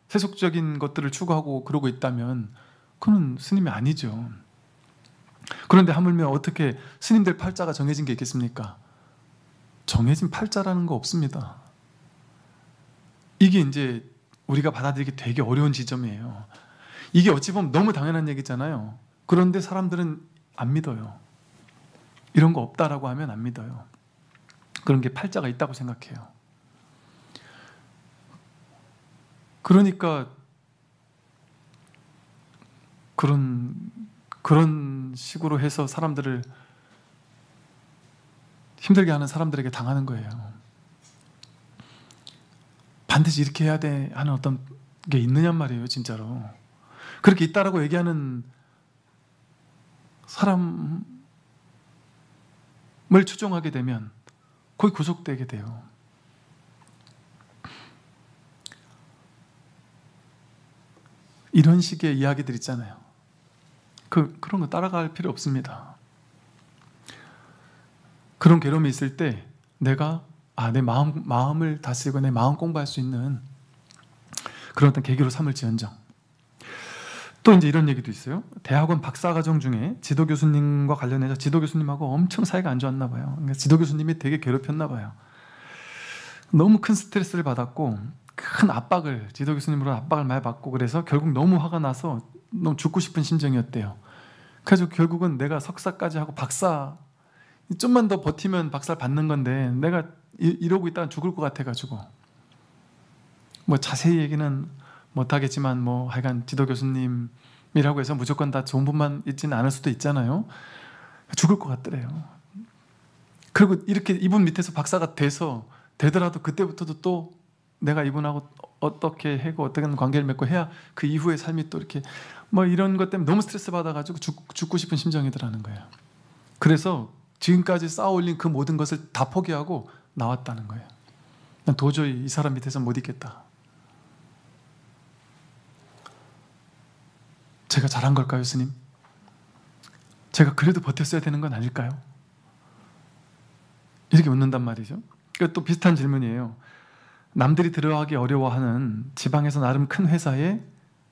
세속적인 것들을 추구하고 그러고 있다면 그건 스님이 아니죠. 그런데 하물며 어떻게 스님들 팔자가 정해진 게 있겠습니까? 정해진 팔자라는 거 없습니다. 이게 이제 우리가 받아들이기 되게 어려운 지점이에요. 이게 어찌 보면 너무 당연한 얘기잖아요. 그런데 사람들은 안 믿어요. 이런 거 없다라고 하면 안 믿어요. 그런 게 팔자가 있다고 생각해요. 그러니까 그런 식으로 해서 사람들을 힘들게 하는 사람들에게 당하는 거예요. 반드시 이렇게 해야 돼 하는 어떤 게 있느냔 말이에요. 진짜로. 그렇게 있다라고 얘기하는 사람을 추종하게 되면 거의 구속되게 돼요. 이런 식의 이야기들 있잖아요. 그런 거 따라갈 필요 없습니다. 그런 괴로움이 있을 때 내가 내 마음을 다스리고 내 마음 공부할 수 있는 그런 어떤 계기로 삼을지언정. 또 이제 이런 얘기도 있어요. 대학원 박사과정 중에 지도 교수님과 관련해서 지도 교수님하고 엄청 사이가 안 좋았나 봐요. 그러니까 지도 교수님이 되게 괴롭혔나 봐요. 너무 큰 스트레스를 받았고 큰 압박을, 지도 교수님으로 압박을 많이 받고, 그래서 결국 너무 화가 나서 너무 죽고 싶은 심정이었대요. 그래서 결국은 내가 석사까지 하고 박사, 좀만 더 버티면 박사를 받는 건데 내가 이러고 있다가 죽을 것 같아가지고, 뭐 자세히 얘기는 못하겠지만 뭐 하여간 지도 교수님이라고 해서 무조건 다 좋은 분만 있지는 않을 수도 있잖아요. 죽을 것 같더래요. 그리고 이렇게 이분 밑에서 박사가 되더라도 그때부터도 또 내가 이분하고 어떻게 하고 어떻게 관계를 맺고 해야 그 이후의 삶이 또 이렇게 뭐 이런 것 때문에 너무 스트레스 받아가지고 죽고 싶은 심정이더라는 거예요. 그래서 지금까지 쌓아 올린 그 모든 것을 다 포기하고 나왔다는 거예요. 난 도저히 이 사람 밑에서 못 있겠다. 제가 잘한 걸까요, 스님? 제가 그래도 버텼어야 되는 건 아닐까요? 이렇게 묻는단 말이죠. 그러니까 또 비슷한 질문이에요. 남들이 들어가기 어려워하는 지방에서 나름 큰 회사에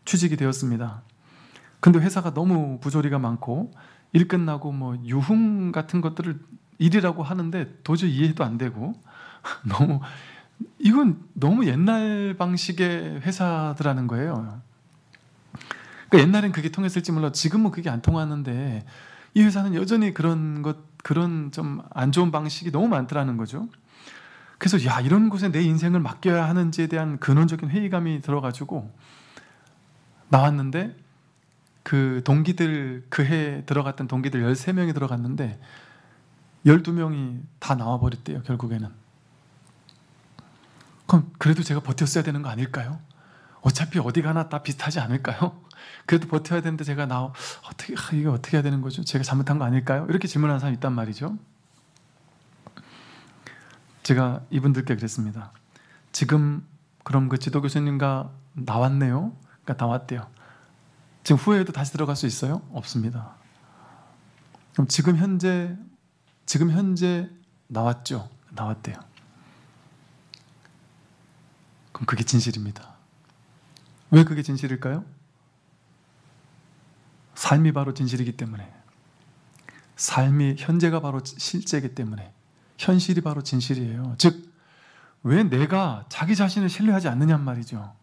취직이 되었습니다. 근데 회사가 너무 부조리가 많고 일 끝나고 뭐 유흥 같은 것들을 일이라고 하는데 도저히 이해도 안 되고 이건 너무 옛날 방식의 회사더라는 거예요. 그러니까 옛날엔 그게 통했을지 몰라 지금은 그게 안 통하는데 이 회사는 여전히 그런 좀 안 좋은 방식이 너무 많더라는 거죠. 그래서 이런 곳에 내 인생을 맡겨야 하는지에 대한 근원적인 회의감이 들어가지고 나왔는데, 그 동기들, 그 해 들어갔던 동기들 13명이 들어갔는데 12명이 다 나와버렸대요, 결국에는. 그럼 그래도 제가 버텼어야 되는 거 아닐까요? 어차피 어디 가나 다 비슷하지 않을까요? 그래도 버텨야 되는데 제가 이거 어떻게 해야 되는 거죠? 제가 잘못한 거 아닐까요? 이렇게 질문하는 사람이 있단 말이죠. 제가 이분들께 그랬습니다. 지금 그럼 그 지도 교수님과 나왔네요? 그러니까 나왔대요. 지금 후회해도 다시 들어갈 수 있어요? 없습니다. 그럼 지금 현재 나왔죠? 나왔대요. 그럼 그게 진실입니다. 왜 그게 진실일까요? 삶이 바로 진실이기 때문에, 현재가 바로 실제이기 때문에, 현실이 바로 진실이에요. 즉, 왜 내가 자기 자신을 신뢰하지 않느냐 말이죠.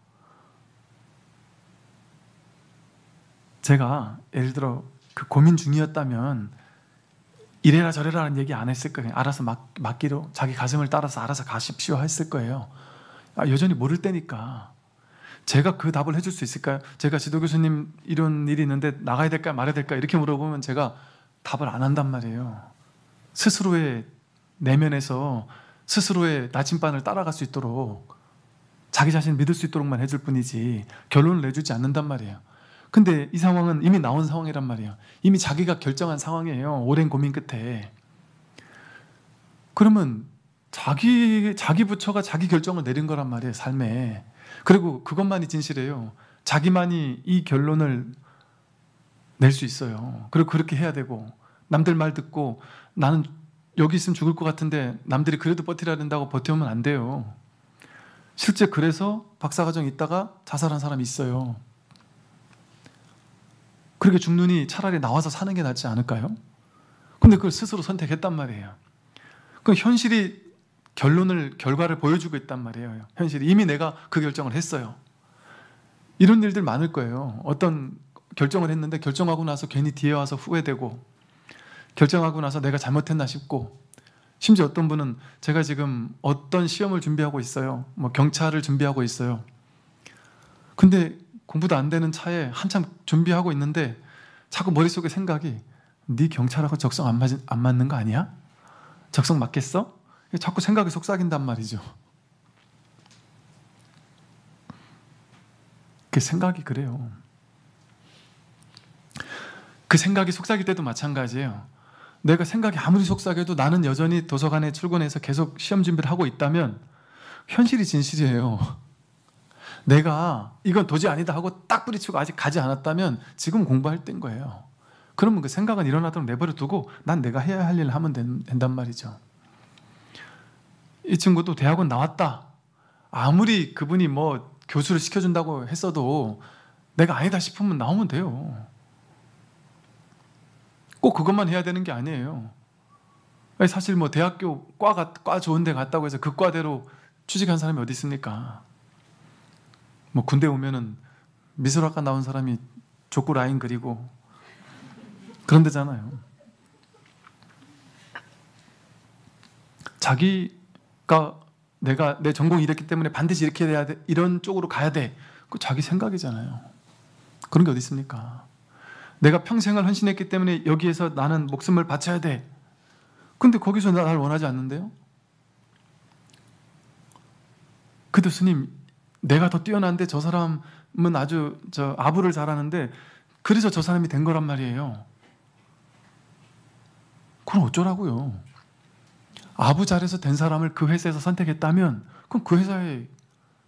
제가 예를 들어 그 고민 중이었다면 이래라 저래라는 얘기 안 했을 거예요. 알아서 맡기로 자기 가슴을 따라서 알아서 가십시오 했을 거예요. 여전히 모를 때니까. 제가 그 답을 해줄 수 있을까요? 제가 지도 교수님 이런 일이 있는데 나가야 될까 말아야 될까 이렇게 물어보면 제가 답을 안 한단 말이에요. 스스로의 내면에서 스스로의 나침반을 따라갈 수 있도록, 자기 자신을 믿을 수 있도록만 해줄 뿐이지 결론을 내주지 않는단 말이에요. 근데 이 상황은 이미 나온 상황이란 말이에요. 이미 자기가 결정한 상황이에요. 오랜 고민 끝에. 그러면 자기 부처가 자기 결정을 내린 거란 말이에요, 삶에. 그리고 그것만이 진실이에요. 자기만이 이 결론을 낼 수 있어요. 그리고 그렇게 해야 되고, 남들 말 듣고 나는 여기 있으면 죽을 것 같은데 남들이 그래도 버티라 된다고 버텨오면 안 돼요. 실제 그래서 박사과정 있다가 자살한 사람이 있어요. 그렇게 죽느니 차라리 나와서 사는 게 낫지 않을까요? 근데 그걸 스스로 선택했단 말이에요. 그 현실이 결과를 보여주고 있단 말이에요. 현실이 이미 내가 그 결정을 했어요. 이런 일들 많을 거예요. 어떤 결정을 했는데 결정하고 나서 괜히 뒤에 와서 후회되고, 결정하고 나서 내가 잘못했나 싶고, 심지어 어떤 분은 제가 지금 어떤 시험을 준비하고 있어요. 뭐 경찰을 준비하고 있어요. 근데 공부도 안 되는 차에 한참 준비하고 있는데 자꾸 머릿속에 생각이, 네 경찰하고 적성 안 맞는 거 아니야? 적성 맞겠어? 자꾸 생각이 속삭인단 말이죠. 그 생각이 그래요. 그 생각이 속삭일 때도 마찬가지예요. 내가 생각이 아무리 속삭여도 나는 여전히 도서관에 출근해서 계속 시험 준비를 하고 있다면 현실이 진실이에요. 내가 이건 도저히 아니다 하고 딱 뿌리치고 아직 가지 않았다면 지금 공부할 때인 거예요. 그러면 그 생각은 일어나도록 내버려 두고 난 내가 해야 할 일을 하면 된단 말이죠. 이 친구도 대학원 나왔다. 아무리 그분이 뭐 교수를 시켜준다고 했어도 내가 아니다 싶으면 나오면 돼요. 꼭 그것만 해야 되는 게 아니에요. 사실 뭐 대학교 과 좋은 데 갔다고 해서 그 과대로 취직한 사람이 어디 있습니까? 뭐 군대 오면은 미술학과 나온 사람이 족구 라인 그리고 그런 데잖아요. 자기가 내가 내 전공이 이랬기 때문에 반드시 이렇게 해야 돼, 이런 쪽으로 가야 돼. 그 자기 생각이잖아요. 그런 게 어디 있습니까? 내가 평생을 헌신했기 때문에 여기에서 나는 목숨을 바쳐야 돼. 근데 거기서 나를 원하지 않는데요? 그래도 스님, 내가 더 뛰어난데 저 사람은 아주 아부를 잘하는데 그래서 저 사람이 된 거란 말이에요. 그럼 어쩌라고요? 아부 잘해서 된 사람을 그 회사에서 선택했다면 그럼 그 회사의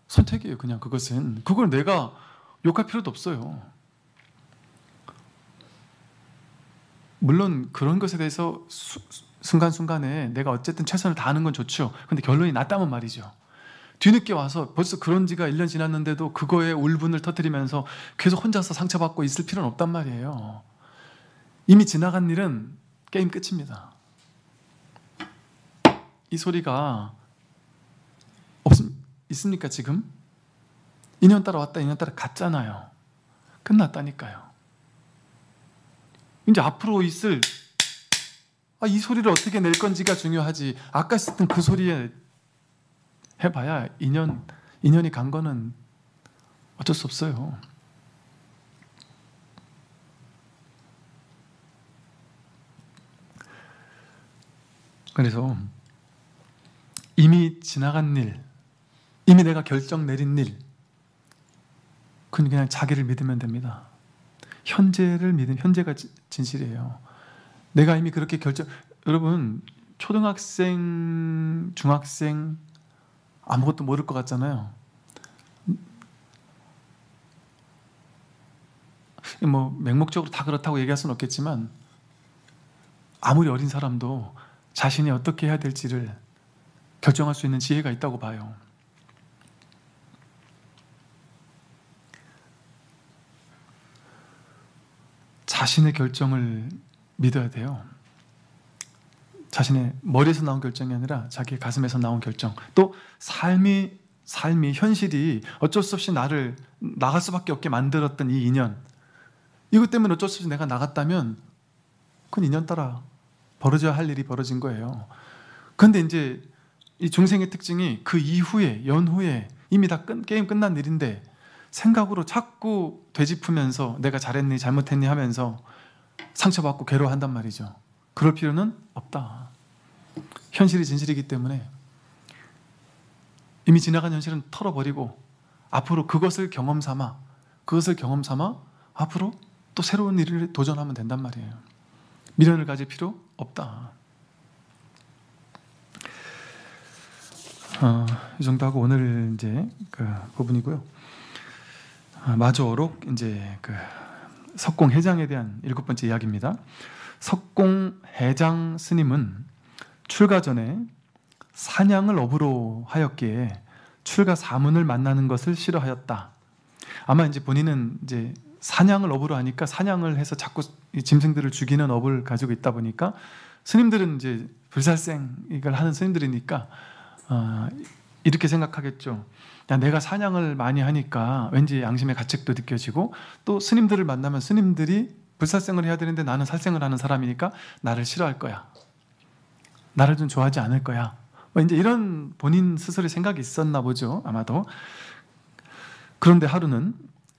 선택이에요. 그냥 그것은. 그걸 내가 욕할 필요도 없어요. 물론 그런 것에 대해서 순간순간에 내가 어쨌든 최선을 다하는 건 좋죠. 근데 결론이 났다면 말이죠. 뒤늦게 와서 벌써 그런 지가 1년 지났는데도 그거에 울분을 터뜨리면서 계속 혼자서 상처받고 있을 필요는 없단 말이에요. 이미 지나간 일은 게임 끝입니다. 이 소리가 있습니까 지금? 2년 따라 왔다 2년 따라 갔잖아요. 끝났다니까요. 이제 앞으로 있을 이 소리를 어떻게 낼 건지가 중요하지. 아까 썼던 그 소리에 해봐야 2년이 간 거는 어쩔 수 없어요. 그래서 이미 지나간 일, 이미 내가 결정 내린 일, 그건 그냥 자기를 믿으면 됩니다. 현재를 믿으면 현재가 진실이에요. 내가 이미 그렇게 여러분 초등학생, 중학생 아무것도 모를 것 같잖아요. 뭐 맹목적으로 다 그렇다고 얘기할 수는 없겠지만 아무리 어린 사람도 자신이 어떻게 해야 될지를 결정할 수 있는 지혜가 있다고 봐요. 자신의 결정을 믿어야 돼요. 자신의 머리에서 나온 결정이 아니라 자기의 가슴에서 나온 결정. 또 삶이 현실이 어쩔 수 없이 나를 나갈 수밖에 없게 만들었던 이 인연, 이것 때문에 어쩔 수 없이 내가 나갔다면 그건 인연 따라 벌어져야 할 일이 벌어진 거예요. 그런데 이제 이 중생의 특징이 그 이후에 연후에 이미 다 게임 끝난 일인데 생각으로 자꾸 되짚으면서 내가 잘했니 잘못했니 하면서 상처받고 괴로워한단 말이죠. 그럴 필요는 없다. 현실이 진실이기 때문에 이미 지나간 현실은 털어버리고 앞으로 그것을 경험 삼아 앞으로 또 새로운 일을 도전하면 된단 말이에요. 미련을 가질 필요 없다. 이 정도 하고 오늘 이제 그 부분이고요. 마조어록 이제 그 석공해장에 대한 7번째 이야기입니다. 석공해장 스님은 출가 전에 사냥을 업으로 하였기에 출가 사문을 만나는 것을 싫어하였다. 아마 이제 본인은 이제 사냥을 업으로 하니까 사냥을 해서 자꾸 짐승들을 죽이는 업을 가지고 있다 보니까 스님들은 이제 불살생 이걸 하는 스님들이니까 이렇게 생각하겠죠. 야, 내가 사냥을 많이 하니까 왠지 양심의 가책도 느껴지고 또 스님들을 만나면 스님들이 불살생을 해야 되는데 나는 살생을 하는 사람이니까 나를 싫어할 거야. 나를 좀 좋아하지 않을 거야. 뭐 이제 이런 본인 스스로의 생각이 있었나 보죠. 아마도. 그런데 하루는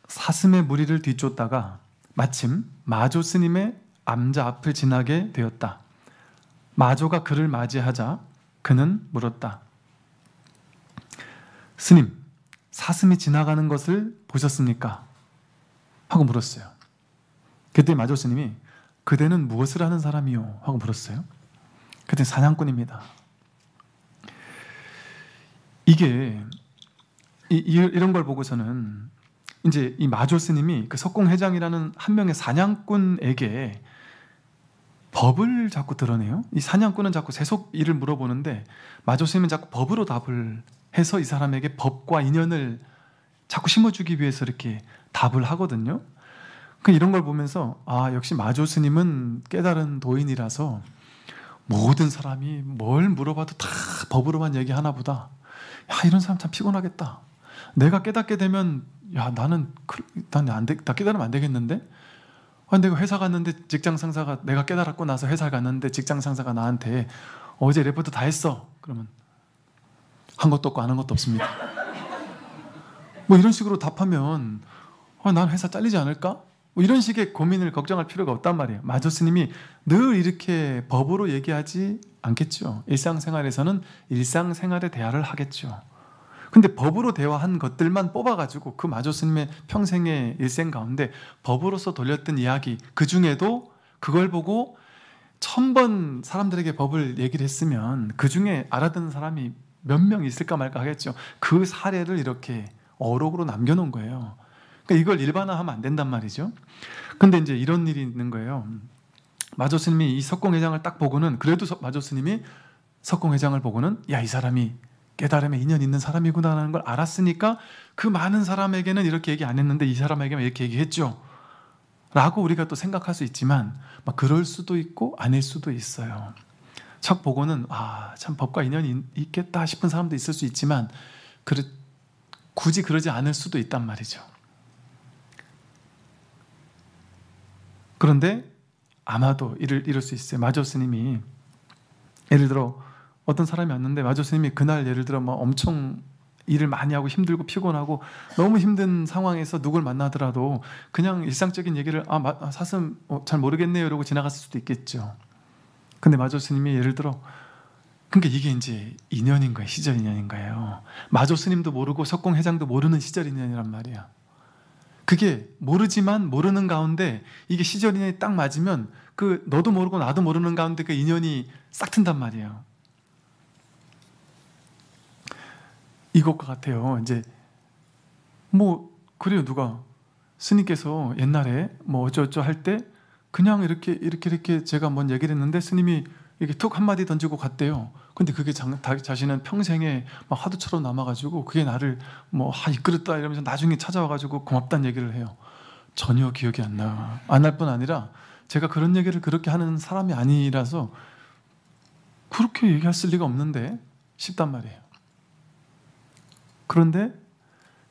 사슴의 무리를 뒤쫓다가 마침 마조 스님의 암자 앞을 지나게 되었다. 마조가 그를 맞이하자 그는 물었다. 스님, 사슴이 지나가는 것을 보셨습니까? 하고 물었어요. 그때 마조 스님이 그대는 무엇을 하는 사람이요? 하고 물었어요. 그때 사냥꾼입니다. 이게 이런 걸 보고서는 이제 이 마조 스님이 그 석공회장이라는 한 명의 사냥꾼에게 법을 자꾸 드러내요. 이 사냥꾼은 자꾸 세속 일을 물어보는데 마조스님은 자꾸 법으로 답을 해서 이 사람에게 법과 인연을 자꾸 심어주기 위해서 이렇게 답을 하거든요. 이런 걸 보면서 역시 마조 스님은 깨달은 도인이라서 모든 사람이 뭘 물어봐도 다 법으로만 얘기하나 보다. 이런 사람 참 피곤하겠다. 내가 깨닫게 되면 나는 나 깨달으면 안 되겠는데? 내가 회사 갔는데 직장 상사가, 내가 깨달았고 나서 회사 갔는데 직장 상사가 나한테 어제 레포트 다 했어. 그러면 한 것도 없고 안 한 것도 없습니다. 뭐 이런 식으로 답하면 난 회사 잘리지 않을까? 뭐 이런 식의 고민을 걱정할 필요가 없단 말이에요. 마조 스님이 늘 이렇게 법으로 얘기하지 않겠죠. 일상생활에서는 일상생활의 대화를 하겠죠. 근데 법으로 대화한 것들만 뽑아가지고 그 마조 스님의 평생의 일생 가운데 법으로서 돌렸던 이야기, 그 중에도 그걸 보고 1000번 사람들에게 법을 얘기를 했으면 그 중에 알아듣는 사람이 몇 명 있을까 말까 하겠죠. 그 사례를 이렇게 어록으로 남겨놓은 거예요. 그러니까 이걸 일반화하면 안 된단 말이죠. 근데 이제 이런 일이 있는 거예요. 마조 스님이 이 석공회장을 딱 보고는, 그래도 마조 스님이 석공회장을 보고는 이 사람이 깨달음에 인연 있는 사람이구나라는 걸 알았으니까 그 많은 사람에게는 이렇게 얘기 안 했는데 이 사람에게만 이렇게 얘기했죠 라고 우리가 또 생각할 수 있지만, 그럴 수도 있고 아닐 수도 있어요. 척 보고는 참 법과 인연이 있겠다 싶은 사람도 있을 수 있지만 굳이 그러지 않을 수도 있단 말이죠. 그런데 아마도 이럴 수 있어요. 마조 스님이 예를 들어 어떤 사람이 왔는데 마조 스님이 그날 예를 들어 엄청 일을 많이 하고 힘들고 피곤하고 너무 힘든 상황에서 누굴 만나더라도 그냥 일상적인 얘기를 사슴 잘 모르겠네요 이러고 지나갔을 수도 있겠죠. 근데 마조 스님이 예를 들어, 그러니까 이게 이제 인연인 거예요. 시절 인연인 거예요. 마조 스님도 모르고 석공회장도 모르는 시절 인연이란 말이야. 그게 모르지만 모르는 가운데 이게 시절 인연이 딱 맞으면 너도 모르고 나도 모르는 가운데 그 인연이 싹 튼단 말이에요. 이것과 같아요. 이제 그래요. 누가 스님께서 옛날에 어쩌고저쩌고 할 때 그냥 이렇게 제가 뭔 얘기를 했는데 스님이 이렇게 툭 한마디 던지고 갔대요. 근데 그게 자신은 평생에 화두처럼 남아가지고 그게 나를 이끌었다 이러면서 나중에 찾아와가지고 고맙다는 얘기를 해요. 전혀 기억이 안 나. 안 날 뿐 아니라 제가 그런 얘기를 그렇게 하는 사람이 아니라서 그렇게 얘기했을 리가 없는데 싶단 말이에요. 그런데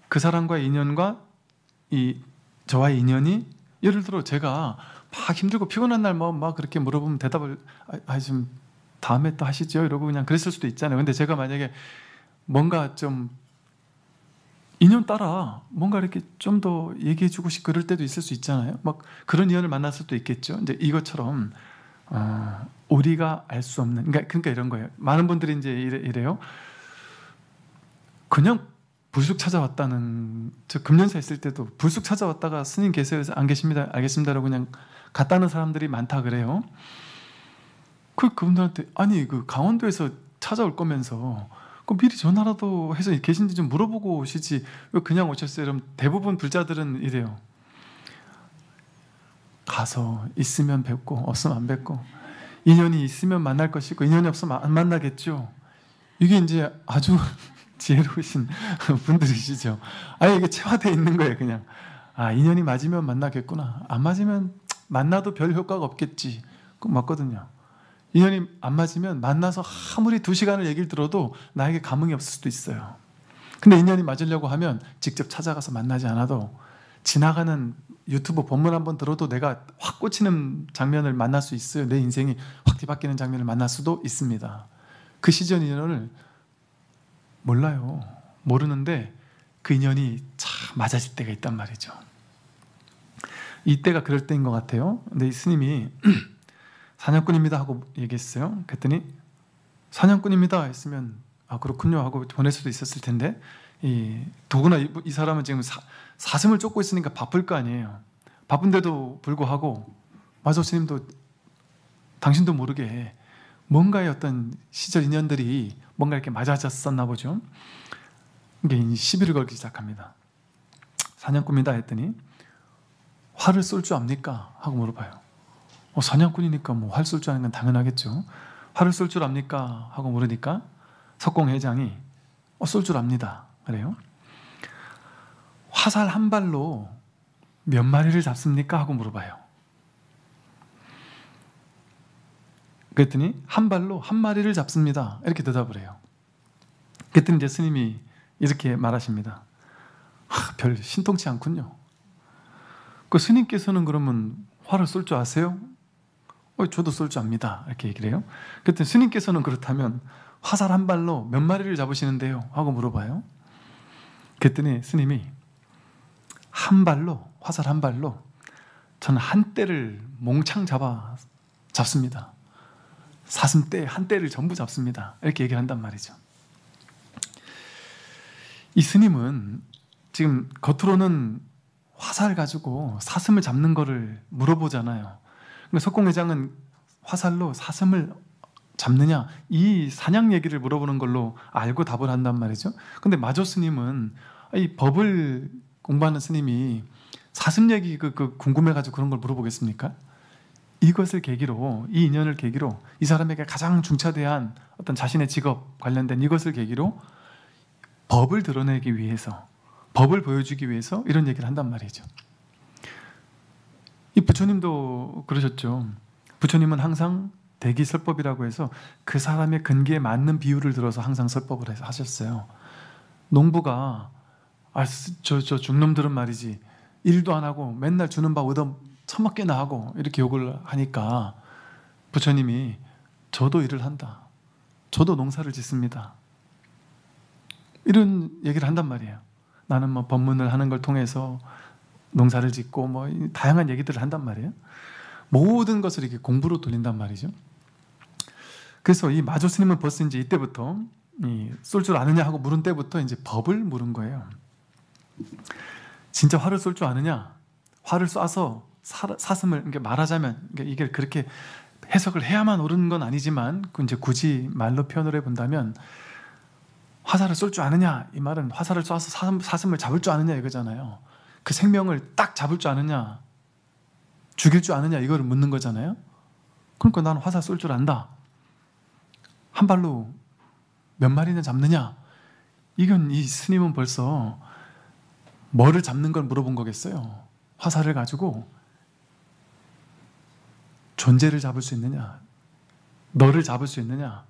그 사람과의 인연과 저와의 인연이, 예를 들어 제가 막 힘들고 피곤한 날 그렇게 물어보면 대답을 좀 다음에 또 하시죠 이러고 그냥 그랬을 수도 있잖아요. 근데 제가 만약에 뭔가 좀 인연 따라 뭔가 이렇게 좀 더 얘기해주고 싶고 그럴 때도 있을 수 있잖아요. 그런 인연을 만났을 수도 있겠죠. 이제 이것처럼 우리가 알 수 없는, 그러니까 이런 거예요. 많은 분들이 이제 이래요. 그냥 불쑥 찾아왔다는, 저 금년사 있을 때도 불쑥 찾아왔다가 스님 계세요? 안 계십니다. 알겠습니다라고 그냥 갔다는 사람들이 많다 그래요. 그분들한테 강원도에서 찾아올 거면서 미리 전화라도 해서 계신지 좀 물어보고 오시지 왜 그냥 오셨어요? 그럼 대부분 불자들은 이래요. 가서 있으면 뵙고 없으면 안 뵙고, 인연이 있으면 만날 것이고 인연이 없으면 안 만나겠죠. 이게 이제 아주 지혜로우신 분들이시죠. 이게 체화되어 있는 거예요. 그냥 인연이 맞으면 만나겠구나, 안 맞으면 만나도 별 효과가 없겠지. 그거 맞거든요. 인연이 안 맞으면 만나서 아무리 2시간을 얘기를 들어도 나에게 감흥이 없을 수도 있어요. 근데 인연이 맞으려고 하면 직접 찾아가서 만나지 않아도 지나가는 유튜브 본문 한번 들어도 내가 확 꽂히는 장면을 만날 수 있어요. 내 인생이 확 뒤바뀌는 장면을 만날 수도 있습니다. 그 시절 인연을 몰라요. 모르는데 그 인연이 참 맞아질 때가 있단 말이죠. 이때가 그럴 때인 것 같아요. 근데 이 스님이 사냥꾼입니다 하고 얘기했어요. 그랬더니 사냥꾼입니다 했으면 그렇군요 하고 보낼 수도 있었을 텐데, 더구나 이 사람은 지금 사슴을 쫓고 있으니까 바쁠 거 아니에요. 바쁜데도 불구하고 마조 스님도 당신도 모르게 뭔가의 어떤 시절 인연들이 뭔가 이렇게 맞아졌었나 보죠. 이게 시비를 걸기 시작합니다. 사냥꾼입니다 했더니 화를 쏠 줄 압니까? 하고 물어봐요. 사냥꾼이니까 뭐 활 쏠 줄 아는 건 당연하겠죠. 활을 쏠 줄 압니까? 하고 물으니까 석공회장이 쏠 줄 압니다. 그래요. 화살 한 발로 몇 마리를 잡습니까? 하고 물어봐요. 그랬더니 한 발로 한 마리를 잡습니다. 이렇게 대답을 해요. 그랬더니 이제 스님이 이렇게 말하십니다. 별 신통치 않군요. 그 스님께서는 그러면 활을 쏠 줄 아세요? 저도 쏠 줄 압니다. 이렇게 얘기를 해요. 그랬더니 스님께서는 그렇다면 화살 한 발로 몇 마리를 잡으시는데요? 하고 물어봐요. 그랬더니 스님이 화살 한 발로 저는 한 떼를 몽창 잡습니다. 사슴떼 한 떼를 전부 잡습니다. 이렇게 얘기를 한단 말이죠. 이 스님은 지금 겉으로는 화살 가지고 사슴을 잡는 거를 물어보잖아요. 석공회장은 화살로 사슴을 잡느냐, 이 사냥 얘기를 물어보는 걸로 알고 답을 한단 말이죠. 근데 마조 스님은 이 법을 공부하는 스님이 사슴 얘기 궁금해가지고 그런 걸 물어보겠습니까? 이것을 계기로, 이 인연을 계기로 이 사람에게 가장 중차대한 어떤 자신의 직업 관련된 이것을 계기로 법을 드러내기 위해서, 법을 보여주기 위해서 이런 얘기를 한단 말이죠. 이 부처님도 그러셨죠. 부처님은 항상 대기설법이라고 해서 그 사람의 근기에 맞는 비유를 들어서 항상 설법을 하셨어요. 농부가 저 중놈들은 말이지 일도 안 하고 맨날 주는 밥 얻어 처먹게나 하고 이렇게 욕을 하니까 부처님이 저도 일을 한다. 저도 농사를 짓습니다. 이런 얘기를 한단 말이에요. 나는 뭐 법문을 하는 걸 통해서 농사를 짓고 뭐 다양한 얘기들을 한단 말이에요. 모든 것을 이렇게 공부로 돌린단 말이죠. 그래서 이 마조 스님은 벌써 이제 이때부터 쏠 줄 아느냐 하고 물은 때부터 이제 법을 물은 거예요. 진짜 활을 쏠 줄 아느냐? 활을 쏴서 사슴을, 이렇게 말하자면 이게 그렇게 해석을 해야만 옳은 건 아니지만 이제 굳이 말로 표현을 해본다면 화살을 쏠 줄 아느냐? 이 말은 화살을 쏴서 사슴을 잡을 줄 아느냐 이거잖아요. 그 생명을 딱 잡을 줄 아느냐? 죽일 줄 아느냐? 이거를 묻는 거잖아요. 그러니까 나는 화살 쏠 줄 안다. 한 발로 몇 마리나 잡느냐? 이건 이 스님은 벌써 뭐를 잡는 걸 물어본 거겠어요. 화살을 가지고 존재를 잡을 수 있느냐? 너를 잡을 수 있느냐?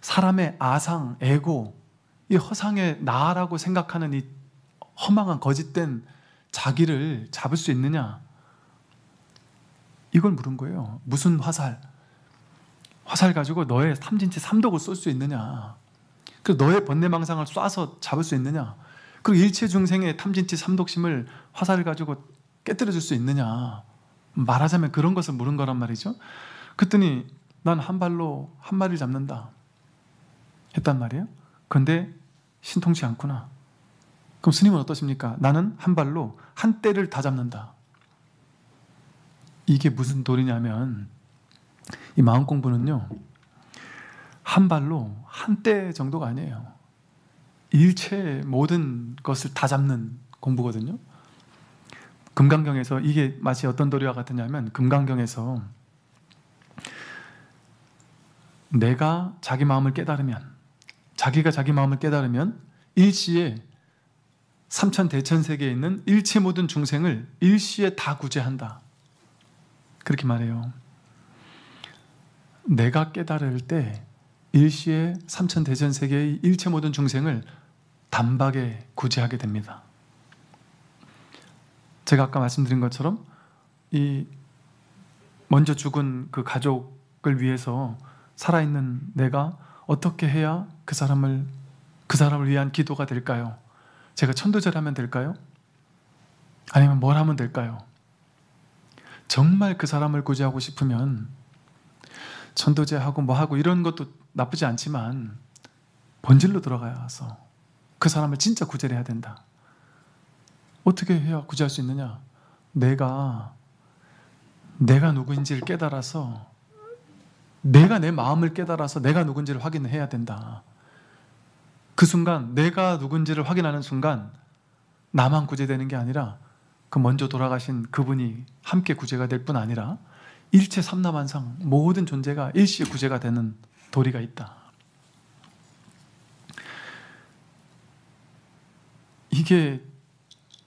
사람의 아상, 에고, 이 허상의 나라고 생각하는 이 허망한 거짓된 자기를 잡을 수 있느냐? 이걸 물은 거예요. 무슨 화살? 화살 가지고 너의 탐진치 삼독을 쏠 수 있느냐? 그리고 너의 번뇌망상을 쏴서 잡을 수 있느냐? 그리고 일체 중생의 탐진치 삼독심을 화살을 가지고 깨뜨려 줄 수 있느냐? 말하자면 그런 것을 물은 거란 말이죠. 그랬더니 난 한 발로 한 마리를 잡는다 했단 말이에요. 그런데 신통치 않구나. 그럼 스님은 어떠십니까? 나는 한 발로 한 떼를 다 잡는다. 이게 무슨 도리냐면 이 마음 공부는요, 한 발로 한 떼 정도가 아니에요. 일체 모든 것을 다 잡는 공부거든요. 금강경에서 이게 마치 어떤 도리와 같으냐면, 금강경에서 내가 자기 마음을 깨달으면, 자기가 자기 마음을 깨달으면 일시에 삼천대천세계에 있는 일체 모든 중생을 일시에 다 구제한다. 그렇게 말해요. 내가 깨달을 때 일시에 삼천대천세계의 일체 모든 중생을 단박에 구제하게 됩니다. 제가 아까 말씀드린 것처럼 이 먼저 죽은 그 가족을 위해서 살아있는 내가 어떻게 해야 그 사람을 위한 기도가 될까요? 제가 천도제를 하면 될까요? 아니면 뭘 하면 될까요? 정말 그 사람을 구제하고 싶으면 천도제하고 뭐하고 이런 것도 나쁘지 않지만 본질로 들어가서 그 사람을 진짜 구제를 해야 된다. 어떻게 해야 구제할 수 있느냐? 내가 누구인지를 깨달아서, 내가 내 마음을 깨달아서 내가 누군지를 확인해야 된다. 그 순간 내가 누군지를 확인하는 순간 나만 구제되는 게 아니라 그 먼저 돌아가신 그분이 함께 구제가 될 뿐 아니라 일체 삼라만상 모든 존재가 일시의 구제가 되는 도리가 있다. 이게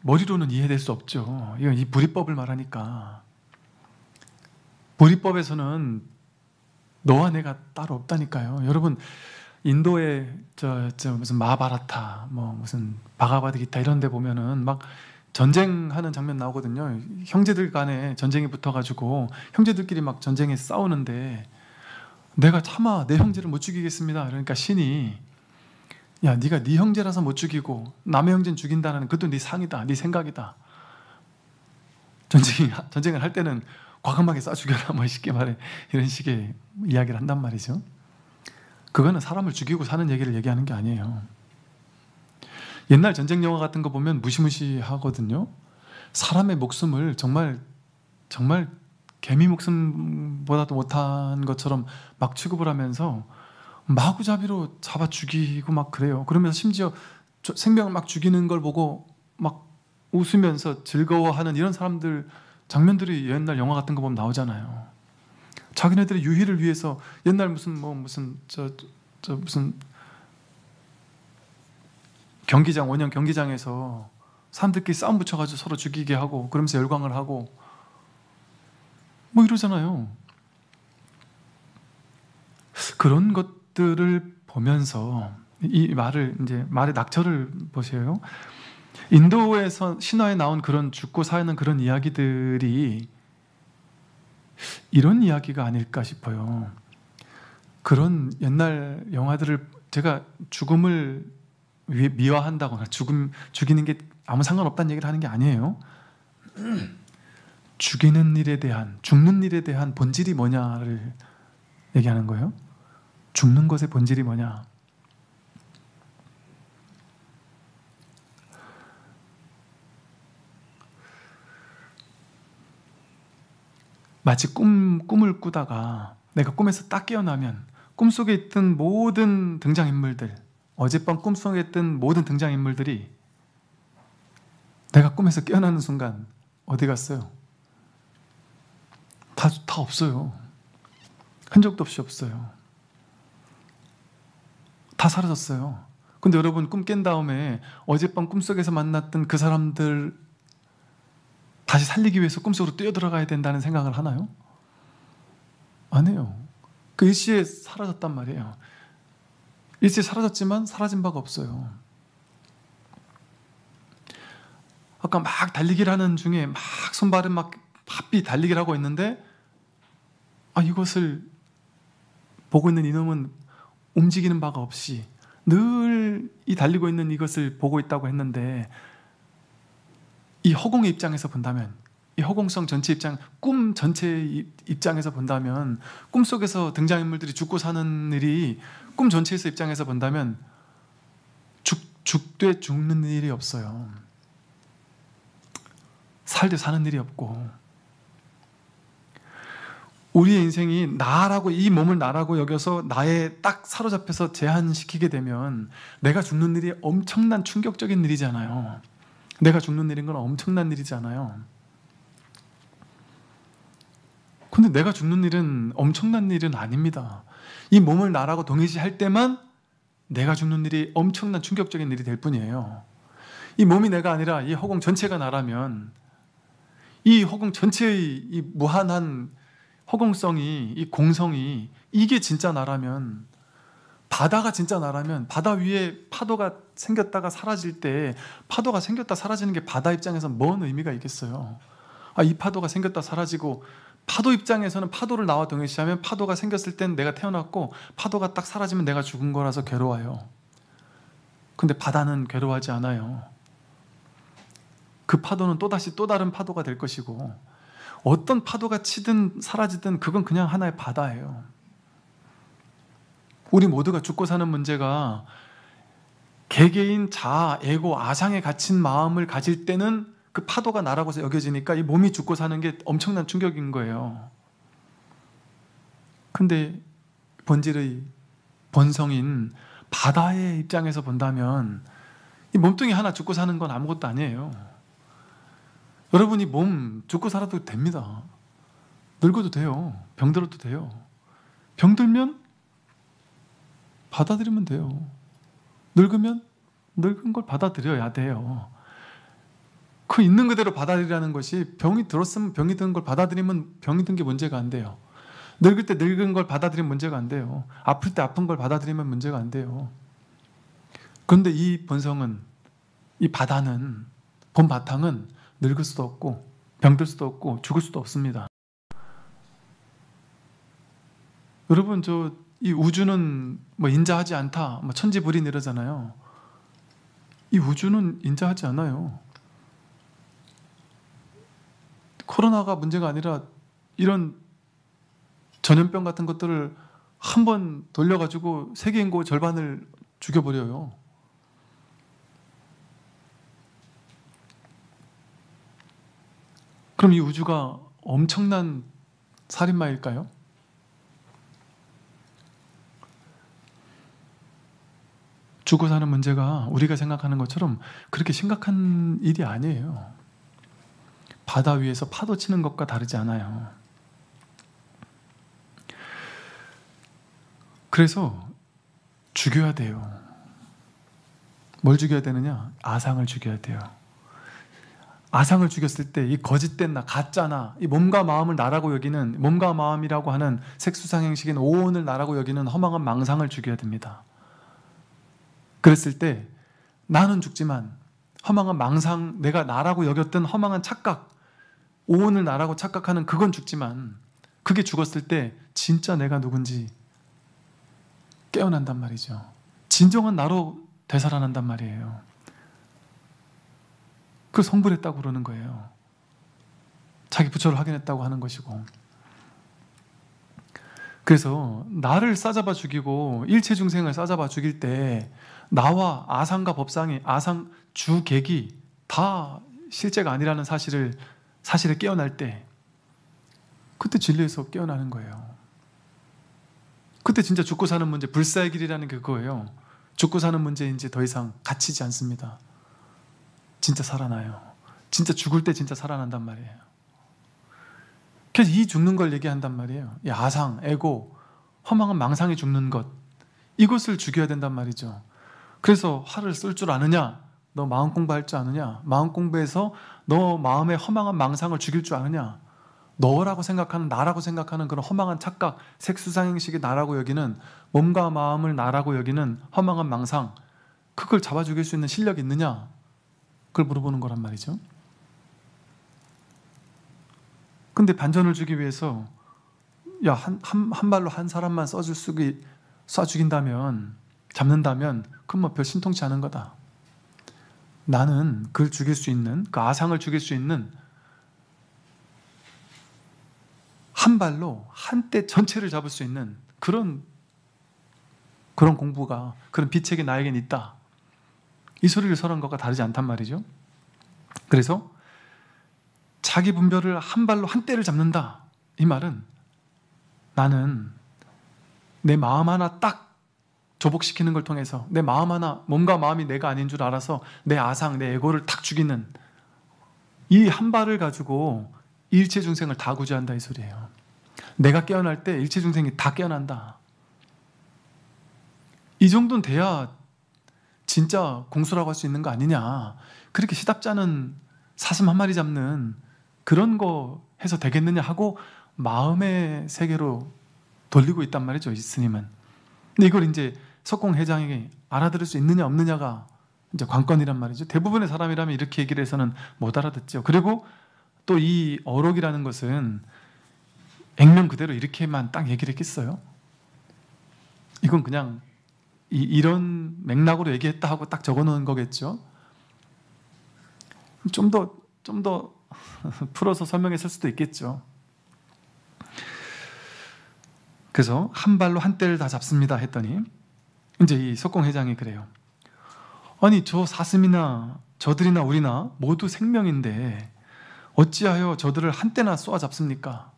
머리로는 이해될 수 없죠. 이건 이 불이법을 말하니까. 불이법에서는 너와 내가 따로 없다니까요. 여러분, 인도의 무슨 마하바라타, 뭐 무슨 바가바드기타 이런 데 보면은 막 전쟁하는 장면 나오거든요. 형제들 간에 전쟁이 붙어가지고 형제들끼리 막 전쟁에 싸우는데 내가 차마 내 형제를 못 죽이겠습니다. 그러니까 신이 야, 네가 네 형제라서 못 죽이고 남의 형제는 죽인다는 그것도 네 상이다, 네 생각이다. 전쟁을 할 때는 과감하게 쏴 죽여라, 뭐 쉽게 말해 이런 식의 이야기를 한단 말이죠. 그거는 사람을 죽이고 사는 얘기를 얘기하는 게 아니에요. 옛날 전쟁 영화 같은 거 보면 무시무시하거든요. 사람의 목숨을 정말 개미 목숨보다도 못한 것처럼 막 취급을 하면서 마구잡이로 잡아 죽이고 막 그래요. 그러면서 심지어 생명을 막 죽이는 걸 보고 막 웃으면서 즐거워하는 이런 사람들 장면들이 옛날 영화 같은 거 보면 나오잖아요. 자기네들의 유희를 위해서 옛날 무슨 경기장, 원형 경기장에서 사람들끼리 싸움 붙여가지고 서로 죽이게 하고 그러면서 열광을 하고 뭐 이러잖아요. 그런 것들을 보면서 이 말의 낙처를 보세요. 인도에서 신화에 나온 그런 죽고 사는 그런 이야기들이 이런 이야기가 아닐까 싶어요. 그런 옛날 영화들을 제가 죽음을 미화한다거나 죽이는 게 아무 상관없다는 얘기를 하는 게 아니에요. 죽는 일에 대한 본질이 뭐냐를 얘기하는 거예요. 죽는 것의 본질이 뭐냐. 마치 꿈을 꾸다가 내가 꿈에서 딱 깨어나면 꿈속에 있던 모든 등장인물들, 어젯밤 꿈속에 있던 모든 등장인물들이 내가 꿈에서 깨어나는 순간 어디 갔어요? 다 없어요. 흔적도 없이 없어요. 다 사라졌어요. 근데 여러분 꿈 깬 다음에 어젯밤 꿈속에서 만났던 그 사람들 다시 살리기 위해서 꿈속으로 뛰어들어가야 된다는 생각을 하나요? 안 해요. 그 일시에 사라졌단 말이에요. 일시에 사라졌지만 사라진 바가 없어요. 아까 막 달리기를 하는 중에 막 손발은 막 바삐 달리기를 하고 있는데 이것을 보고 있는 이놈은 움직이는 바가 없이 늘 이 달리고 있는 이것을 보고 있다고 했는데 이 허공의 입장에서 본다면, 이 허공성 전체 입장, 꿈 전체의 입장에서 본다면, 꿈속에서 등장인물들이 죽고 사는 일이 꿈 전체에서 입장에서 본다면 죽되 죽는 일이 없어요. 살되 사는 일이 없고, 우리의 인생이 나라고, 이 몸을 나라고 여겨서 나에 딱 사로잡혀서 제한시키게 되면 내가 죽는 일이 엄청난 충격적인 일이잖아요. 내가 죽는 일인 건 엄청난 일이잖아요. 근데 내가 죽는 일은 엄청난 일은 아닙니다. 이 몸을 나라고 동일시할 때만 내가 죽는 일이 엄청난 충격적인 일이 될 뿐이에요. 이 몸이 내가 아니라 이 허공 전체가 나라면, 이 허공 전체의 이 무한한 허공성이, 이 공성이, 이게 진짜 나라면, 바다가 진짜 나라면, 바다 위에 파도가 생겼다가 사라질 때 파도가 생겼다 사라지는 게 바다 입장에서 뭔 의미가 있겠어요? 이 파도가 생겼다 사라지고, 파도 입장에서는 파도를 나와 동일시하면 파도가 생겼을 땐 내가 태어났고 파도가 딱 사라지면 내가 죽은 거라서 괴로워요. 근데 바다는 괴로워하지 않아요. 그 파도는 또다시 또 다른 파도가 될 것이고, 어떤 파도가 치든 사라지든 그건 그냥 하나의 바다예요. 우리 모두가 죽고 사는 문제가 개개인 자아, 에고, 아상에 갇힌 마음을 가질 때는 그 파도가 나라고 여겨지니까 이 몸이 죽고 사는 게 엄청난 충격인 거예요. 근데 본질의 본성인 바다의 입장에서 본다면 이 몸뚱이 하나 죽고 사는 건 아무것도 아니에요. 여러분이 몸 죽고 살아도 됩니다. 늙어도 돼요. 병들어도 돼요. 병들면 받아들이면 돼요. 늙으면 늙은 걸 받아들여야 돼요. 그 있는 그대로 받아들이라는 것이, 병이 들었으면 병이 든 걸 받아들이면 병이 든 게 문제가 안 돼요. 늙을 때 늙은 걸 받아들이면 문제가 안 돼요. 아플 때 아픈 걸 받아들이면 문제가 안 돼요. 그런데 이 본성은, 이 바다는, 본 바탕은 늙을 수도 없고 병들 수도 없고 죽을 수도 없습니다. 여러분, 이 우주는 뭐 인자하지 않다, 뭐 천지불인 이러잖아요. 이 우주는 인자하지 않아요. 코로나가 문제가 아니라 이런 전염병 같은 것들을 한 번 돌려가지고 세계 인구 절반을 죽여버려요. 그럼 이 우주가 엄청난 살인마일까요? 죽고 사는 문제가 우리가 생각하는 것처럼 그렇게 심각한 일이 아니에요. 바다 위에서 파도 치는 것과 다르지 않아요. 그래서 죽여야 돼요. 뭘 죽여야 되느냐? 아상을 죽여야 돼요. 아상을 죽였을 때 이 거짓된 나, 가짜나, 이 몸과 마음을 나라고 여기는, 몸과 마음이라고 하는 색수상행식인 오온을 나라고 여기는 허망한 망상을 죽여야 됩니다. 그랬을 때 나는 죽지만 허망한 망상, 내가 나라고 여겼던 허망한 착각, 오온을 나라고 착각하는 그건 죽지만, 그게 죽었을 때 진짜 내가 누군지 깨어난단 말이죠. 진정한 나로 되살아난단 말이에요. 그 성불했다고 그러는 거예요. 자기 부처를 확인했다고 하는 것이고. 그래서 나를 싸잡아 죽이고 일체 중생을 싸잡아 죽일 때 나와 아상과 법상이, 아상 주객이 다 실제가 아니라는 사실에 깨어날 때, 그때 진리에서 깨어나는 거예요. 그때 진짜 죽고 사는 문제, 불사의 길이라는 게 그거예요. 죽고 사는 문제 이제 더 이상 갇히지 않습니다. 진짜 살아나요. 진짜 죽을 때 진짜 살아난단 말이에요. 그래서 이 죽는 걸 얘기한단 말이에요. 이 아상, 에고, 허망한 망상이 죽는 것, 이것을 죽여야 된단 말이죠. 그래서 화를 쓸 줄 아느냐? 너 마음 공부할 줄 아느냐? 마음 공부해서 너 마음의 허망한 망상을 죽일 줄 아느냐? 너라고 생각하는, 나라고 생각하는 그런 허망한 착각, 색수상행식이 나라고 여기는, 몸과 마음을 나라고 여기는 허망한 망상, 그걸 잡아 죽일 수 있는 실력이 있느냐? 그걸 물어보는 거란 말이죠. 근데 반전을 주기 위해서, 야, 한 발로 한 사람만 쏴 죽인다면, 잡는다면 그건 뭐 별 신통치 않은 거다. 나는 그걸 죽일 수 있는, 그 아상을 죽일 수 있는, 한 발로 한때 전체를 잡을 수 있는 그런 공부가, 그런 비책이 나에겐 있다. 이 소리를 설한 것과 다르지 않단 말이죠. 그래서 자기 분별을 한 발로 한때를 잡는다. 이 말은 나는 내 마음 하나 딱 조복시키는 걸 통해서, 내 마음 하나, 몸과 마음이 내가 아닌 줄 알아서 내 아상, 내 에고를 탁 죽이는 이 한 발을 가지고 일체 중생을 다 구제한다, 이 소리예요. 내가 깨어날 때 일체 중생이 다 깨어난다. 이 정도는 돼야 진짜 공수라고 할 수 있는 거 아니냐. 그렇게 시답지 않은 사슴 한 마리 잡는 그런 거 해서 되겠느냐 하고 마음의 세계로 돌리고 있단 말이죠, 이 스님은. 근데 이걸 이제 석공회장에게 알아들을 수 있느냐 없느냐가 이제 관건이란 말이죠. 대부분의 사람이라면 이렇게 얘기를 해서는 못 알아듣죠. 그리고 또 이 어록이라는 것은 액면 그대로 이렇게만 딱 얘기를 했겠어요? 이건 그냥 이런 맥락으로 얘기했다 하고 딱 적어놓은 거겠죠. 좀 더 풀어서 설명했을 수도 있겠죠. 그래서 한 발로 한 때를 다 잡습니다 했더니 이제 이 석공회장이 그래요. 아니, 저 사슴이나 저들이나 우리나 모두 생명인데 어찌하여 저들을 한 때나 쏘아 잡습니까?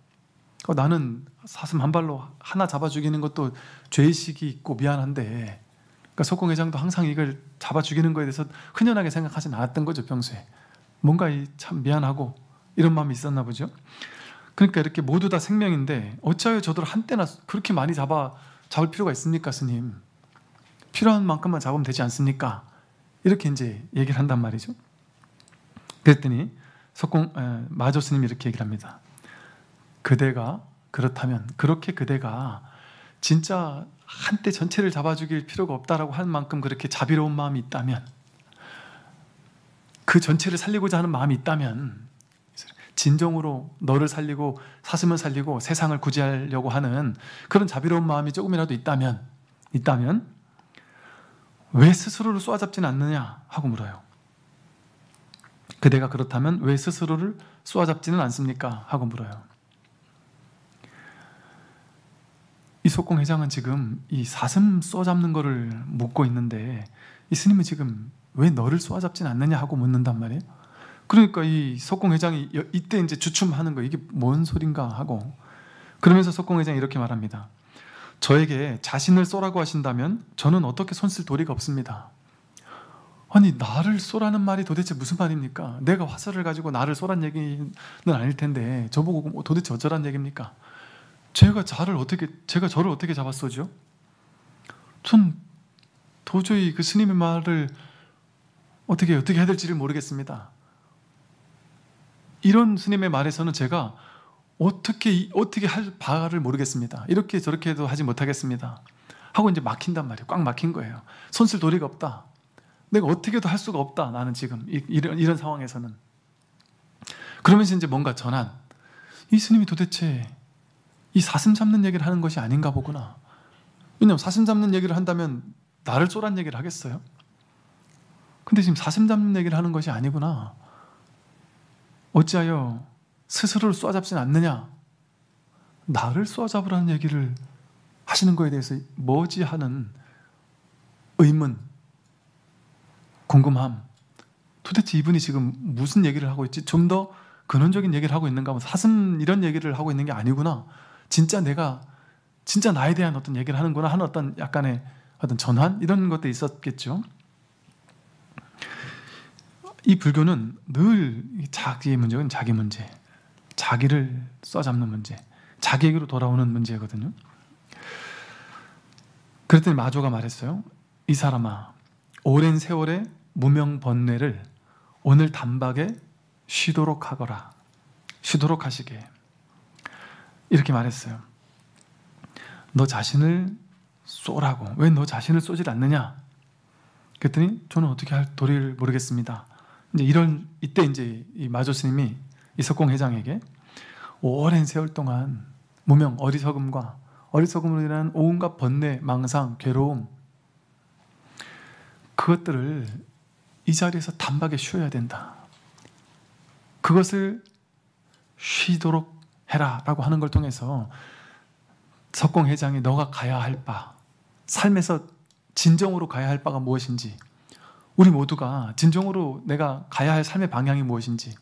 나는 사슴 한 발로 하나 잡아 죽이는 것도 죄의식이 있고 미안한데, 그러니까 석공회장도 항상 이걸 잡아 죽이는 거에 대해서 흔연하게 생각하진 않았던 거죠, 평소에. 뭔가 참 미안하고 이런 마음이 있었나 보죠. 그러니까 이렇게 모두 다 생명인데 어찌하여 저들 한때나 그렇게 많이 잡을 필요가 있습니까, 스님? 필요한 만큼만 잡으면 되지 않습니까? 이렇게 이제 얘기를 한단 말이죠. 그랬더니 마조 스님이 이렇게 얘기를 합니다. 그대가 그렇다면, 그렇게 그대가 진짜 한때 전체를 잡아주길 필요가 없다라고 할 만큼 그렇게 자비로운 마음이 있다면, 그 전체를 살리고자 하는 마음이 있다면, 진정으로 너를 살리고 사슴을 살리고 세상을 구제하려고 하는 그런 자비로운 마음이 조금이라도 있다면 왜 스스로를 쏘아잡지는 않느냐 하고 물어요. 그대가 그렇다면 왜 스스로를 쏘아잡지는 않습니까? 하고 물어요. 이 속공회장은 지금 이 사슴 쏘아잡는 거를 묻고 있는데 이 스님은 지금 왜 너를 쏘아잡지는 않느냐 하고 묻는단 말이에요. 그러니까 이 석공회장이 이때 이제 주춤하는 거, 이게 뭔 소린가 하고, 그러면서 석공회장이 이렇게 말합니다. 저에게 자신을 쏘라고 하신다면 저는 어떻게 손 쓸 도리가 없습니다. 아니, 나를 쏘라는 말이 도대체 무슨 말입니까? 내가 화살을 가지고 나를 쏘란 얘기는 아닐 텐데 저보고 도대체 어쩌란 얘기입니까? 제가 저를 어떻게 잡아 쏘죠? 전 도저히 그 스님의 말을 어떻게 해야 될지를 모르겠습니다. 이런 스님의 말에서는 제가 어떻게 할 바를 모르겠습니다. 이렇게 저렇게 해도 하지 못하겠습니다. 하고 이제 막힌단 말이에요. 꽉 막힌 거예요. 손 쓸 도리가 없다. 내가 어떻게도 할 수가 없다. 나는 지금 이런 상황에서는. 그러면서 이제 뭔가 전환. 이 스님이 도대체 이 사슴 잡는 얘기를 하는 것이 아닌가 보구나. 왜냐하면 사슴 잡는 얘기를 한다면 나를 쏘란 얘기를 하겠어요? 근데 지금 사슴 잡는 얘기를 하는 것이 아니구나. 어찌하여 스스로를 쏘아잡지는 않느냐? 나를 쏘아잡으라는 얘기를 하시는 거에 대해서 뭐지 하는 의문, 궁금함. 도대체 이분이 지금 무슨 얘기를 하고 있지? 좀 더 근원적인 얘기를 하고 있는가 하면 사슴 이런 얘기를 하고 있는 게 아니구나. 진짜 나에 대한 어떤 얘기를 하는구나 하는 어떤 약간의 어떤 전환? 이런 것도 있었겠죠. 이 불교는 늘 자기의 문제는 자기 문제, 자기를 쏘아잡는 문제, 자기에게로 돌아오는 문제거든요. 그랬더니 마조가 말했어요. 이 사람아, 오랜 세월의 무명번뇌를 오늘 단박에 쉬도록 하거라. 쉬도록 하시게. 이렇게 말했어요. 너 자신을 쏘라고. 왜 너 자신을 쏘질 않느냐? 그랬더니 저는 어떻게 할 도리를 모르겠습니다. 이때 이제 이 마조 스님이 이 석공회장에게 오랜 세월 동안 무명, 어리석음으로 인한 온갖 번뇌, 망상, 괴로움, 그것들을 이 자리에서 단박에 쉬어야 된다. 그것을 쉬도록 해라 라고 하는 걸 통해서 석공회장이 너가 가야 할 바, 삶에서 진정으로 가야 할 바가 무엇인지, 우리 모두가 진정으로 내가 가야 할 삶의 방향이 무엇인지,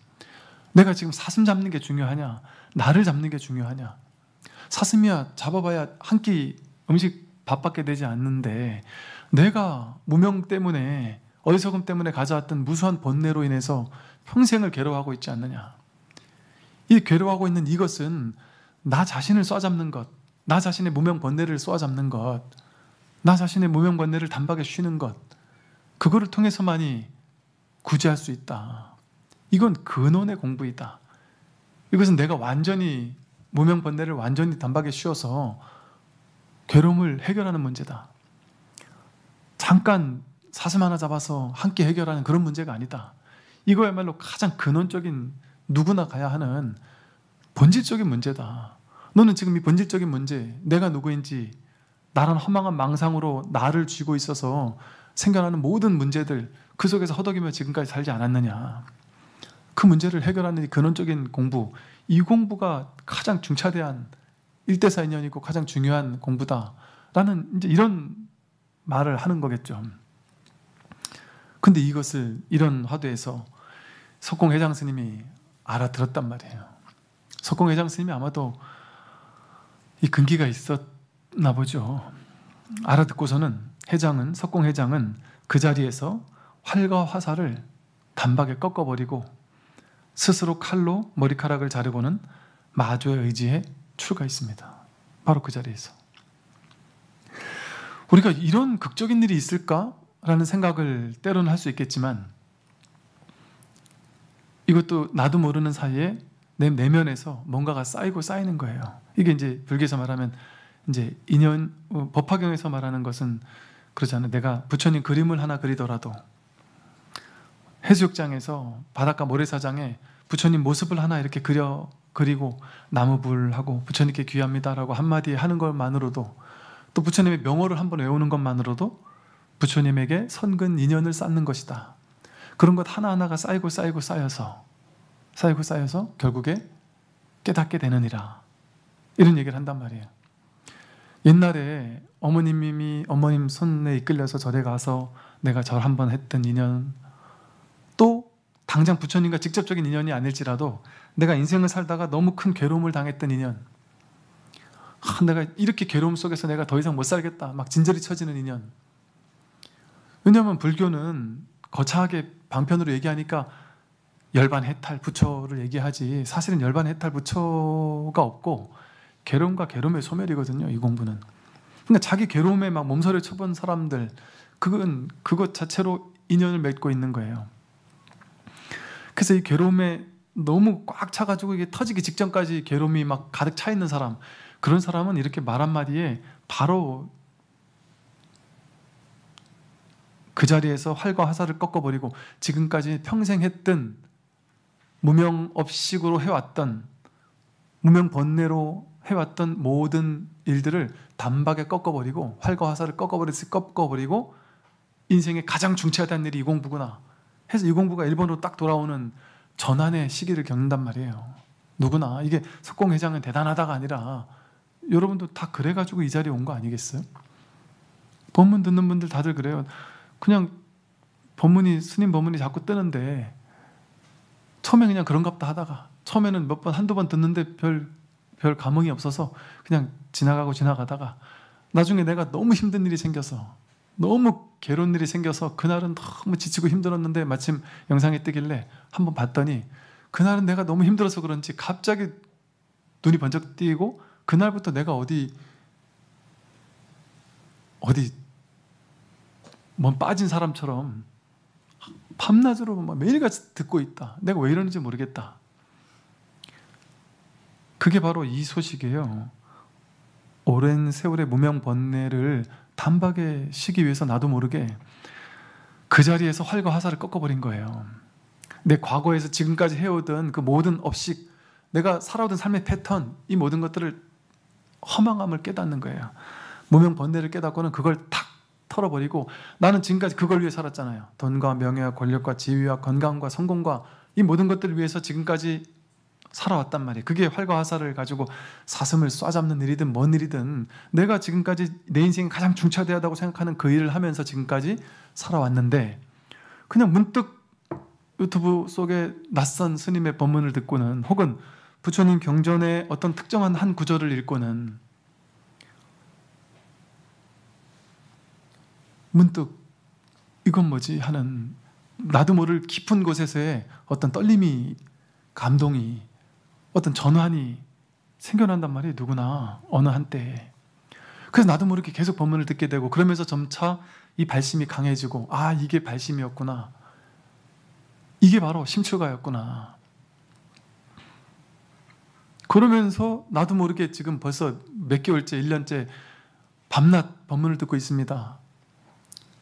내가 지금 사슴 잡는 게 중요하냐, 나를 잡는 게 중요하냐. 사슴이야 잡아봐야 한 끼 음식 밥밖에 되지 않는데 내가 무명 때문에, 어리석음 때문에 가져왔던 무수한 번뇌로 인해서 평생을 괴로워하고 있지 않느냐. 이 괴로워하고 있는 이것은 나 자신을 쏘아잡는 것, 나 자신의 무명 번뇌를 쏘아잡는 것, 나 자신의 무명 번뇌를 단박에 쉬는 것, 그거를 통해서만이 구제할 수 있다. 이건 근원의 공부이다. 이것은 내가 완전히 무명 번뇌를 완전히 단박에 쉬어서 괴로움을 해결하는 문제다. 잠깐 사슴 하나 잡아서 한 끼 해결하는 그런 문제가 아니다. 이거야말로 가장 근원적인, 누구나 가야 하는 본질적인 문제다. 너는 지금 이 본질적인 문제, 내가 누구인지, 나란 허망한 망상으로 나를 쥐고 있어서 생겨나는 모든 문제들, 그 속에서 허덕이며 지금까지 살지 않았느냐. 그 문제를 해결하는 이 근원적인 공부, 이 공부가 가장 중차대한 일대사 인연이고 가장 중요한 공부다라는 이제 이런 말을 하는 거겠죠. 근데 이것을 이런 화두에서 석공회장 스님이 알아들었단 말이에요. 석공회장 스님이 아마도 이 근기가 있었나 보죠. 알아듣고서는 석공회장은 그 자리에서 활과 화살을 단박에 꺾어버리고 스스로 칼로 머리카락을 자르고는 마주의 의지에 출가했습니다. 바로 그 자리에서. 우리가 이런 극적인 일이 있을까라는 생각을 때로는 할 수 있겠지만, 이것도 나도 모르는 사이에 내 내면에서 뭔가가 쌓이고 쌓이는 거예요. 이게 이제 불교에서 말하면 이제 인연, 법화경에서 말하는 것은 그러잖아요. 내가 부처님 그림을 하나 그리더라도 해수욕장에서 바닷가 모래사장에 부처님 모습을 하나 이렇게 그리고 나무불하고 부처님께 귀합니다라고 한마디 하는 것만으로도, 또 부처님의 명호를 한번 외우는 것만으로도 부처님에게 선근 인연을 쌓는 것이다. 그런 것 하나하나가 쌓이고 쌓여서 결국에 깨닫게 되느니라. 이런 얘기를 한단 말이에요. 옛날에 어머님 손에 이끌려서 절에 가서 내가 절 한번 했던 인연, 또 당장 부처님과 직접적인 인연이 아닐지라도 내가 인생을 살다가 너무 큰 괴로움을 당했던 인연, 내가 이렇게 괴로움 속에서 내가 더 이상 못 살겠다, 막 진저리 쳐지는 인연. 왜냐하면 불교는 거창하게 방편으로 얘기하니까 열반해탈 부처를 얘기하지, 사실은 열반해탈 부처가 없고 괴로움과 괴로움의 소멸이거든요, 이 공부는. 그러니까 자기 괴로움에 막 몸서리를 쳐본 사람들, 그것 자체로 인연을 맺고 있는 거예요. 그래서 이 괴로움에 너무 꽉 차가지고 이게 터지기 직전까지 괴로움이 막 가득 차 있는 사람, 그런 사람은 이렇게 말 한마디에 바로 그 자리에서 활과 화살을 꺾어버리고 지금까지 평생 했던 무명업식으로 해왔던, 무명번뇌로 해왔던 모든 일들을 단박에 꺾어버리고, 활과 화살을 꺾어버리고 인생의 가장 중차대한 일이 이 공부구나 해서 이 공부가 일본으로 딱 돌아오는 전환의 시기를 겪는단 말이에요. 누구나. 이게 석공회장은 대단하다가 아니라 여러분도 다 그래가지고 이 자리에 온 거 아니겠어요? 법문 듣는 분들 다들 그래요. 그냥 스님 법문이 자꾸 뜨는데 처음에 그냥 그런갑다 하다가, 처음에는 한두 번 듣는데 별 감흥이 없어서 그냥 지나가다가 나중에 내가 너무 힘든 일이 생겨서, 너무 괴로운 일이 생겨서, 그날은 너무 지치고 힘들었는데 마침 영상이 뜨길래 한번 봤더니 그날은 내가 너무 힘들어서 그런지 갑자기 눈이 번쩍 띄고, 그날부터 내가 어디 빠진 사람처럼 밤낮으로 매일같이 듣고 있다. 내가 왜 이러는지 모르겠다. 그게 바로 이 소식이에요. 오랜 세월의 무명번뇌를 단박에 쉬기 위해서 나도 모르게 그 자리에서 활과 화살을 꺾어버린 거예요. 내 과거에서 지금까지 해오던 그 모든 업식, 내가 살아오던 삶의 패턴, 이 모든 것들을 허망함을 깨닫는 거예요. 무명번뇌를 깨닫고는 그걸 탁 털어버리고, 나는 지금까지 그걸 위해 살았잖아요. 돈과 명예와 권력과 지위와 건강과 성공과 이 모든 것들을 위해서 지금까지 살아왔단 말이에요. 그게 활과 화살을 가지고 사슴을 쏴잡는 일이든 뭔 일이든 내가 지금까지 내 인생이 가장 중차대하다고 생각하는 그 일을 하면서 지금까지 살아왔는데, 그냥 문득 유튜브 속에 낯선 스님의 법문을 듣고는, 혹은 부처님 경전의 어떤 특정한 한 구절을 읽고는 문득 이건 뭐지 하는, 나도 모를 깊은 곳에서의 어떤 떨림이, 감동이, 어떤 전환이 생겨난단 말이에요. 누구나 어느 한때에. 그래서 나도 모르게 계속 법문을 듣게 되고, 그러면서 점차 이 발심이 강해지고, 아, 이게 발심이었구나, 이게 바로 심출가였구나. 그러면서 나도 모르게 지금 벌써 몇 개월째, 1년째 밤낮 법문을 듣고 있습니다.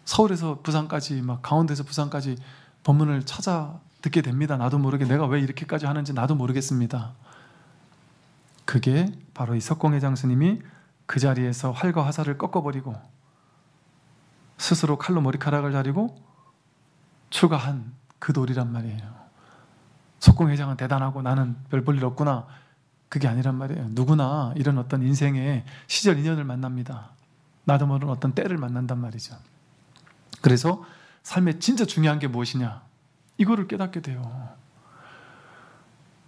서울에서 부산까지, 막 강원도에서 부산까지 법문을 찾아 듣게 됩니다. 나도 모르게. 내가 왜 이렇게까지 하는지 나도 모르겠습니다. 그게 바로 이 석공회장 스님이 그 자리에서 활과 화살을 꺾어버리고 스스로 칼로 머리카락을 자르고 출가한 그 도리란 말이에요. 석공회장은 대단하고 나는 별 볼 일 없구나, 그게 아니란 말이에요. 누구나 이런 어떤 인생의 시절 인연을 만납니다. 나도 모르는 어떤 때를 만난단 말이죠. 그래서 삶에 진짜 중요한 게 무엇이냐, 이거를 깨닫게 돼요.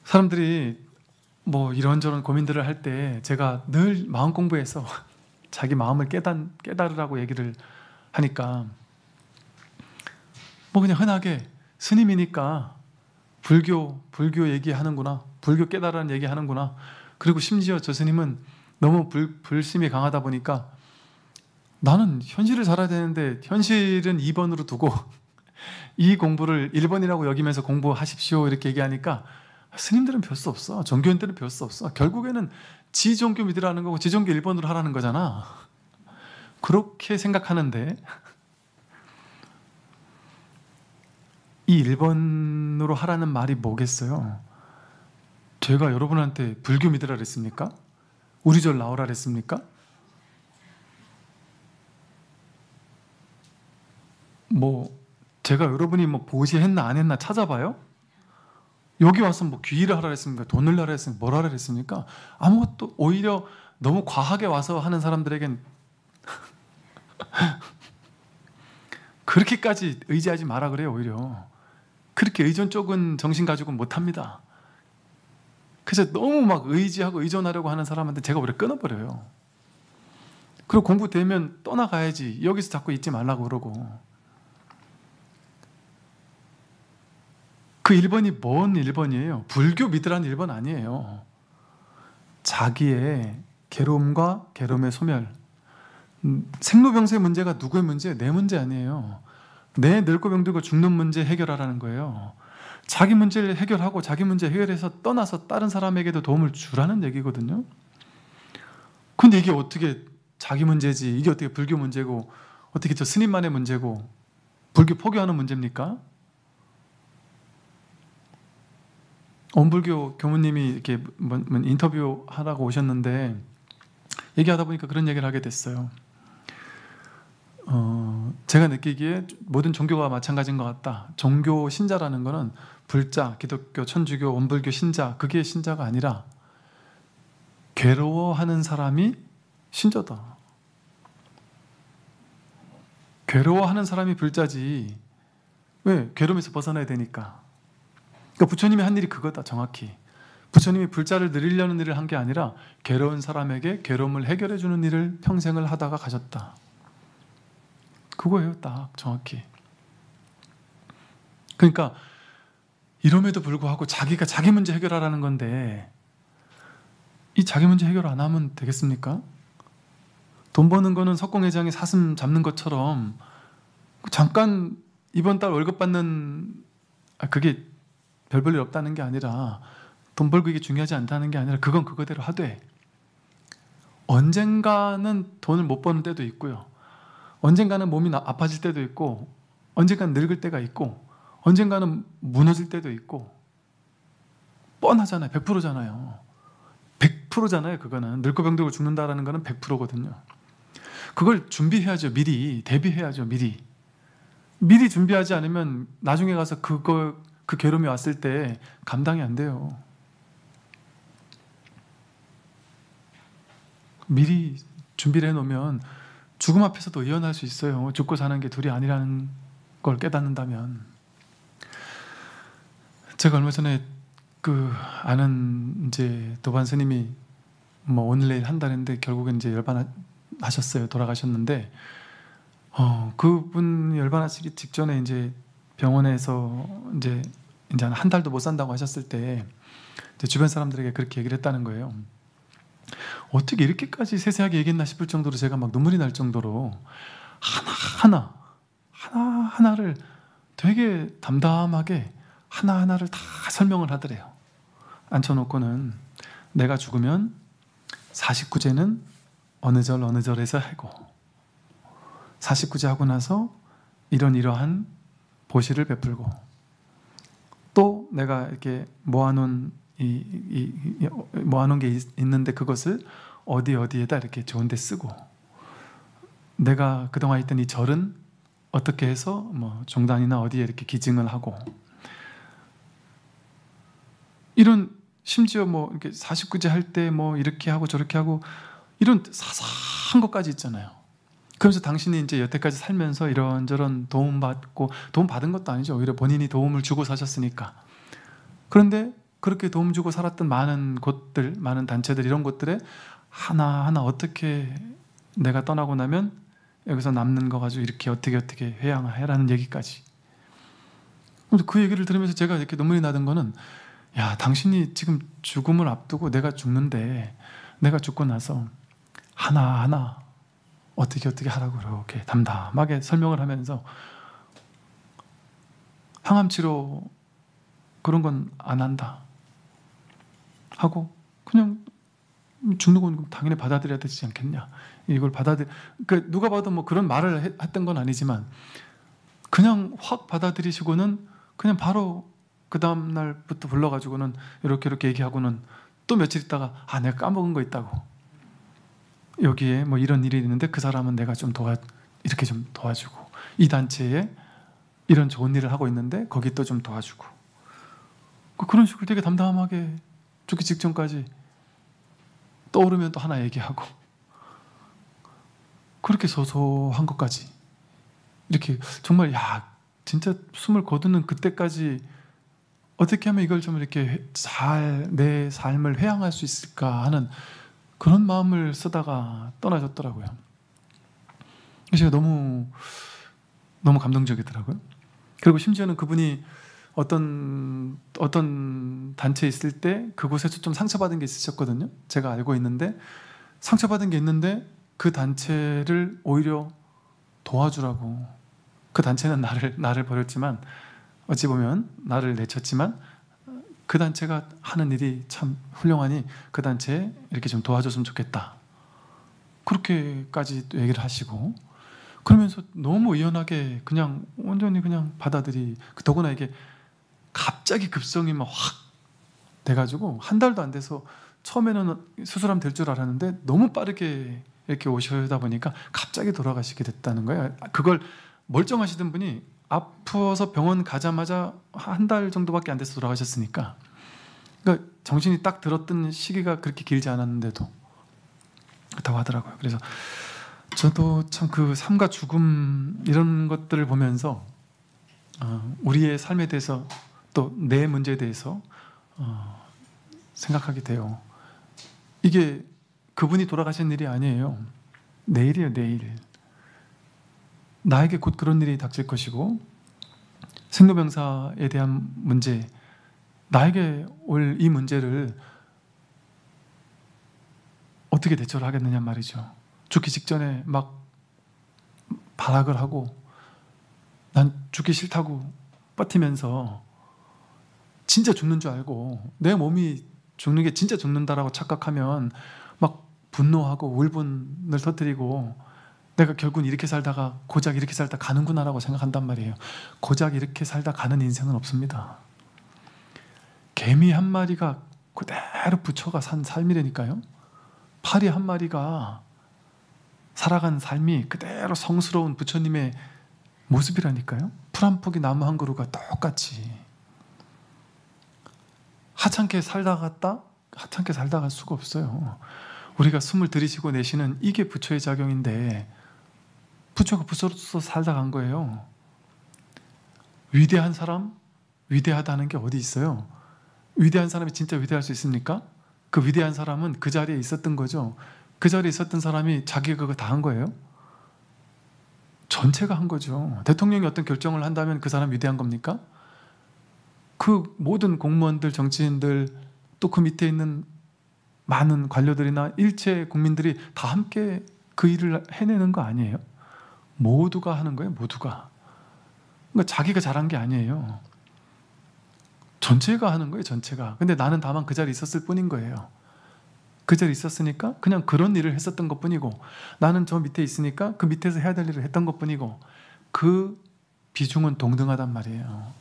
사람들이 뭐 이런저런 고민들을 할 때 제가 늘 마음 공부해서 자기 마음을 깨달으라고 얘기를 하니까, 뭐 그냥 흔하게 스님이니까 불교 얘기하는구나, 불교 깨달으라는 얘기하는구나. 그리고 심지어 저 스님은 너무 불심이 강하다 보니까 나는 현실을 살아야 되는데 현실은 2번으로 두고 이 공부를 1번이라고 여기면서 공부하십시오 이렇게 얘기하니까 스님들은 배울 수 없어. 종교인들은 배울 수 없어. 결국에는 지 종교 믿으라는 거고 지 종교 1번으로 하라는 거잖아. 그렇게 생각하는데 이 1번으로 하라는 말이 뭐겠어요? 제가 여러분한테 불교 믿으라 그랬습니까? 우리 절 나오라 그랬습니까? 제가 여러분이 보시했나 안 했나 찾아봐요? 여기 와서 귀의를 하라 그랬습니까? 돈을 내라 그랬습니까? 뭘 하라 그랬습니까? 아무것도. 오히려 너무 과하게 와서 하는 사람들에겐 그렇게까지 의지하지 마라 그래요. 오히려 그렇게 의존 쪽은 정신 가지고는 못합니다. 그래서 너무 의지하고 의존하려고 하는 사람한테 제가 오히려 끊어버려요. 그리고 공부되면 떠나가야지 여기서 자꾸 있지 말라고 그러고. 그 1번이 뭔 1번이에요? 불교 믿으라는 1번 아니에요. 자기의 괴로움과 괴로움의 소멸. 생로병사의 문제가 누구의 문제예요? 내 문제 아니에요. 내 늙고 병들고 죽는 문제 해결하라는 거예요. 자기 문제를 해결하고 자기 문제 해결해서 떠나서 다른 사람에게도 도움을 주라는 얘기거든요. 근데 이게 어떻게 자기 문제지, 이게 어떻게 불교 문제고, 어떻게 저 스님만의 문제고 불교 포기하는 문제입니까? 온불교 교무님이 이렇게 인터뷰 하라고 오셨는데 얘기하다 보니까 그런 얘기를 하게 됐어요. 제가 느끼기에 모든 종교가 마찬가지인 것 같다. 종교 신자라는 거는 불자, 기독교, 천주교, 온불교 신자, 그게 신자가 아니라 괴로워하는 사람이 신자다. 괴로워하는 사람이 불자지. 왜? 괴로움에서 벗어나야 되니까. 그러니까 부처님이 한 일이 그거다. 정확히 부처님이 불자를 늘리려는 일을 한 게 아니라 괴로운 사람에게 괴로움을 해결해 주는 일을 평생을 하다가 가셨다. 그거예요. 딱 정확히. 그러니까 이럼에도 불구하고 자기가 자기 문제 해결하라는 건데 이 자기 문제 해결 안 하면 되겠습니까? 돈 버는 거는 석공회장이 사슴 잡는 것처럼 잠깐 이번 달 월급 받는 그게 별 볼 일 없다는 게 아니라, 돈 벌고 이게 중요하지 않다는 게 아니라 그건 그거대로 하되, 언젠가는 돈을 못 버는 때도 있고요, 언젠가는 몸이 아파질 때도 있고, 언젠가는 늙을 때가 있고, 언젠가는 무너질 때도 있고, 뻔하잖아요. 100%잖아요 100%잖아요 그거는. 늙고 병들고 죽는다라는 거는 100%거든요 그걸 준비해야죠. 미리 대비해야죠. 미리 준비하지 않으면 나중에 가서 그 괴로움이 왔을 때 감당이 안 돼요. 미리 준비를 해놓으면 죽음 앞에서도 의연할 수 있어요. 죽고 사는 게 둘이 아니라는 걸 깨닫는다면. 제가 얼마 전에 아는 이제 도반 스님이 오늘 내일 한다는데 결국엔 이제 열반하셨어요. 돌아가셨는데, 그분 열반하시기 직전에 이제 병원에서 이제 한 달도 못 산다고 하셨을 때 주변 사람들에게 그렇게 얘기를 했다는 거예요. 어떻게 이렇게까지 세세하게 얘기했나 싶을 정도로 제가 막 눈물이 날 정도로 하나하나를 되게 담담하게 하나하나를 다 설명을 하더래요. 앉혀놓고는 내가 죽으면 49제는 어느 절 어느 절에서 하고, 49제 하고 나서 이러한 보시를 베풀고, 또 내가 이렇게 모아놓은 게 있는데 그것을 어디에다 이렇게 좋은 데 쓰고, 내가 그동안 있던 이 절은 어떻게 해서 종단이나 어디에 이렇게 기증을 하고, 이런 심지어 이렇게 49제 할 때 이렇게 하고 저렇게 하고 이런 사소한 것까지 있잖아요. 그러면서 당신이 이제 여태까지 살면서 이런저런 도움받고, 도움 받은 것도 아니죠. 오히려 본인이 도움을 주고 사셨으니까. 그런데 그렇게 도움 주고 살았던 많은 곳들, 많은 단체들, 이런 곳들에 하나하나 어떻게 내가 떠나고 나면 여기서 남는 거 가지고 이렇게 어떻게 회양해라는 얘기까지. 근데 그 얘기를 들으면서 제가 이렇게 눈물이 나던 거는, 야, 당신이 지금 죽음을 앞두고 내가 죽는데, 내가 죽고 나서 하나하나 어떻게 하라고 그렇게 담담하게 설명을 하면서, 항암 치료 그런 건 안 한다 하고, 그냥 죽는 건 당연히 받아들여야 되지 않겠냐, 이걸 그러니까 누가 봐도 뭐 그런 말을 했던 건 아니지만, 그냥 확 받아들이시고는 그냥 바로 그 다음 날부터 불러가지고는 이렇게 얘기하고는, 또 며칠 있다가 내가 까먹은 거 있다고, 여기에 뭐 이런 일이 있는데 그 사람은 내가 좀 이렇게 좀 도와주고, 이 단체에 이런 좋은 일을 하고 있는데 거기 또 좀 도와주고, 그런 식으로 되게 담담하게 죽기 직전까지 떠오르면 또 하나 얘기하고, 그렇게 소소한 것까지 이렇게 정말, 야, 진짜 숨을 거두는 그때까지 어떻게 하면 이걸 좀 이렇게 잘 내 삶을 회양할 수 있을까 하는 그런 마음을 쓰다가 떠나셨더라고요. 그래서 너무 감동적이더라고요. 그리고 심지어는 그분이 어떤 단체에 있을 때 그곳에서 좀 상처받은 게 있으셨거든요. 제가 알고 있는데, 상처받은 게 있는데 그 단체를 오히려 도와주라고, 그 단체는 나를 버렸지만, 어찌 보면 나를 내쳤지만, 그 단체가 하는 일이 참 훌륭하니 그 단체에 이렇게 좀 도와줬으면 좋겠다, 그렇게까지 또 얘기를 하시고, 그러면서 너무 의연하게 그냥 온전히 그냥 더구나 이게 갑자기 급성이 막 확 돼가지고 한 달도 안 돼서, 처음에는 수술하면 될 줄 알았는데 너무 빠르게 이렇게 오시다 보니까 갑자기 돌아가시게 됐다는 거예요. 그걸 멀쩡하시던 분이 아파서 병원 가자마자 한 달 정도밖에 안 돼서 돌아가셨으니까, 그러니까 정신이 딱 들었던 시기가 그렇게 길지 않았는데도 그렇다고 하더라고요. 그래서 저도 참 그 삶과 죽음 이런 것들을 보면서 우리의 삶에 대해서, 또 내 문제에 대해서 생각하게 돼요. 이게 그분이 돌아가신 일이 아니에요. 내일이에요, 내일. 나에게 곧 그런 일이 닥칠 것이고, 생로병사에 대한 문제, 나에게 올 이 문제를 어떻게 대처를 하겠느냐 말이죠. 죽기 직전에 막 발악을 하고, 난 죽기 싫다고 버티면서 진짜 죽는 줄 알고, 내 몸이 죽는 게 진짜 죽는다라고 착각하면 막 분노하고 울분을 터뜨리고, 내가 결국은 이렇게 살다가 고작 이렇게 살다 가는구나라고 생각한단 말이에요. 고작 이렇게 살다 가는 인생은 없습니다. 개미 한 마리가 그대로 부처가 산 삶이라니까요. 파리 한 마리가 살아간 삶이 그대로 성스러운 부처님의 모습이라니까요. 풀 한 포기 나무 한 그루가 똑같이 하찮게 살다 갈 수가 없어요. 우리가 숨을 들이쉬고 내쉬는 이게 부처의 작용인데, 부처가 부처로서 살다 간 거예요. 위대한 사람, 위대하다는 게 어디 있어요? 위대한 사람이 진짜 위대할 수 있습니까? 그 위대한 사람은 그 자리에 있었던 거죠. 그 자리에 있었던 사람이 자기가 그거 다 한 거예요? 전체가 한 거죠. 대통령이 어떤 결정을 한다면 그 사람 위대한 겁니까? 그 모든 공무원들, 정치인들, 또 그 밑에 있는 많은 관료들이나 일체 국민들이 다 함께 그 일을 해내는 거 아니에요? 모두가 하는 거예요, 모두가. 그러니까 자기가 잘한 게 아니에요. 전체가 하는 거예요, 전체가. 근데 나는 다만 그 자리에 있었을 뿐인 거예요. 그 자리에 있었으니까 그냥 그런 일을 했었던 것 뿐이고, 나는 저 밑에 있으니까 그 밑에서 해야 될 일을 했던 것 뿐이고, 그 비중은 동등하단 말이에요.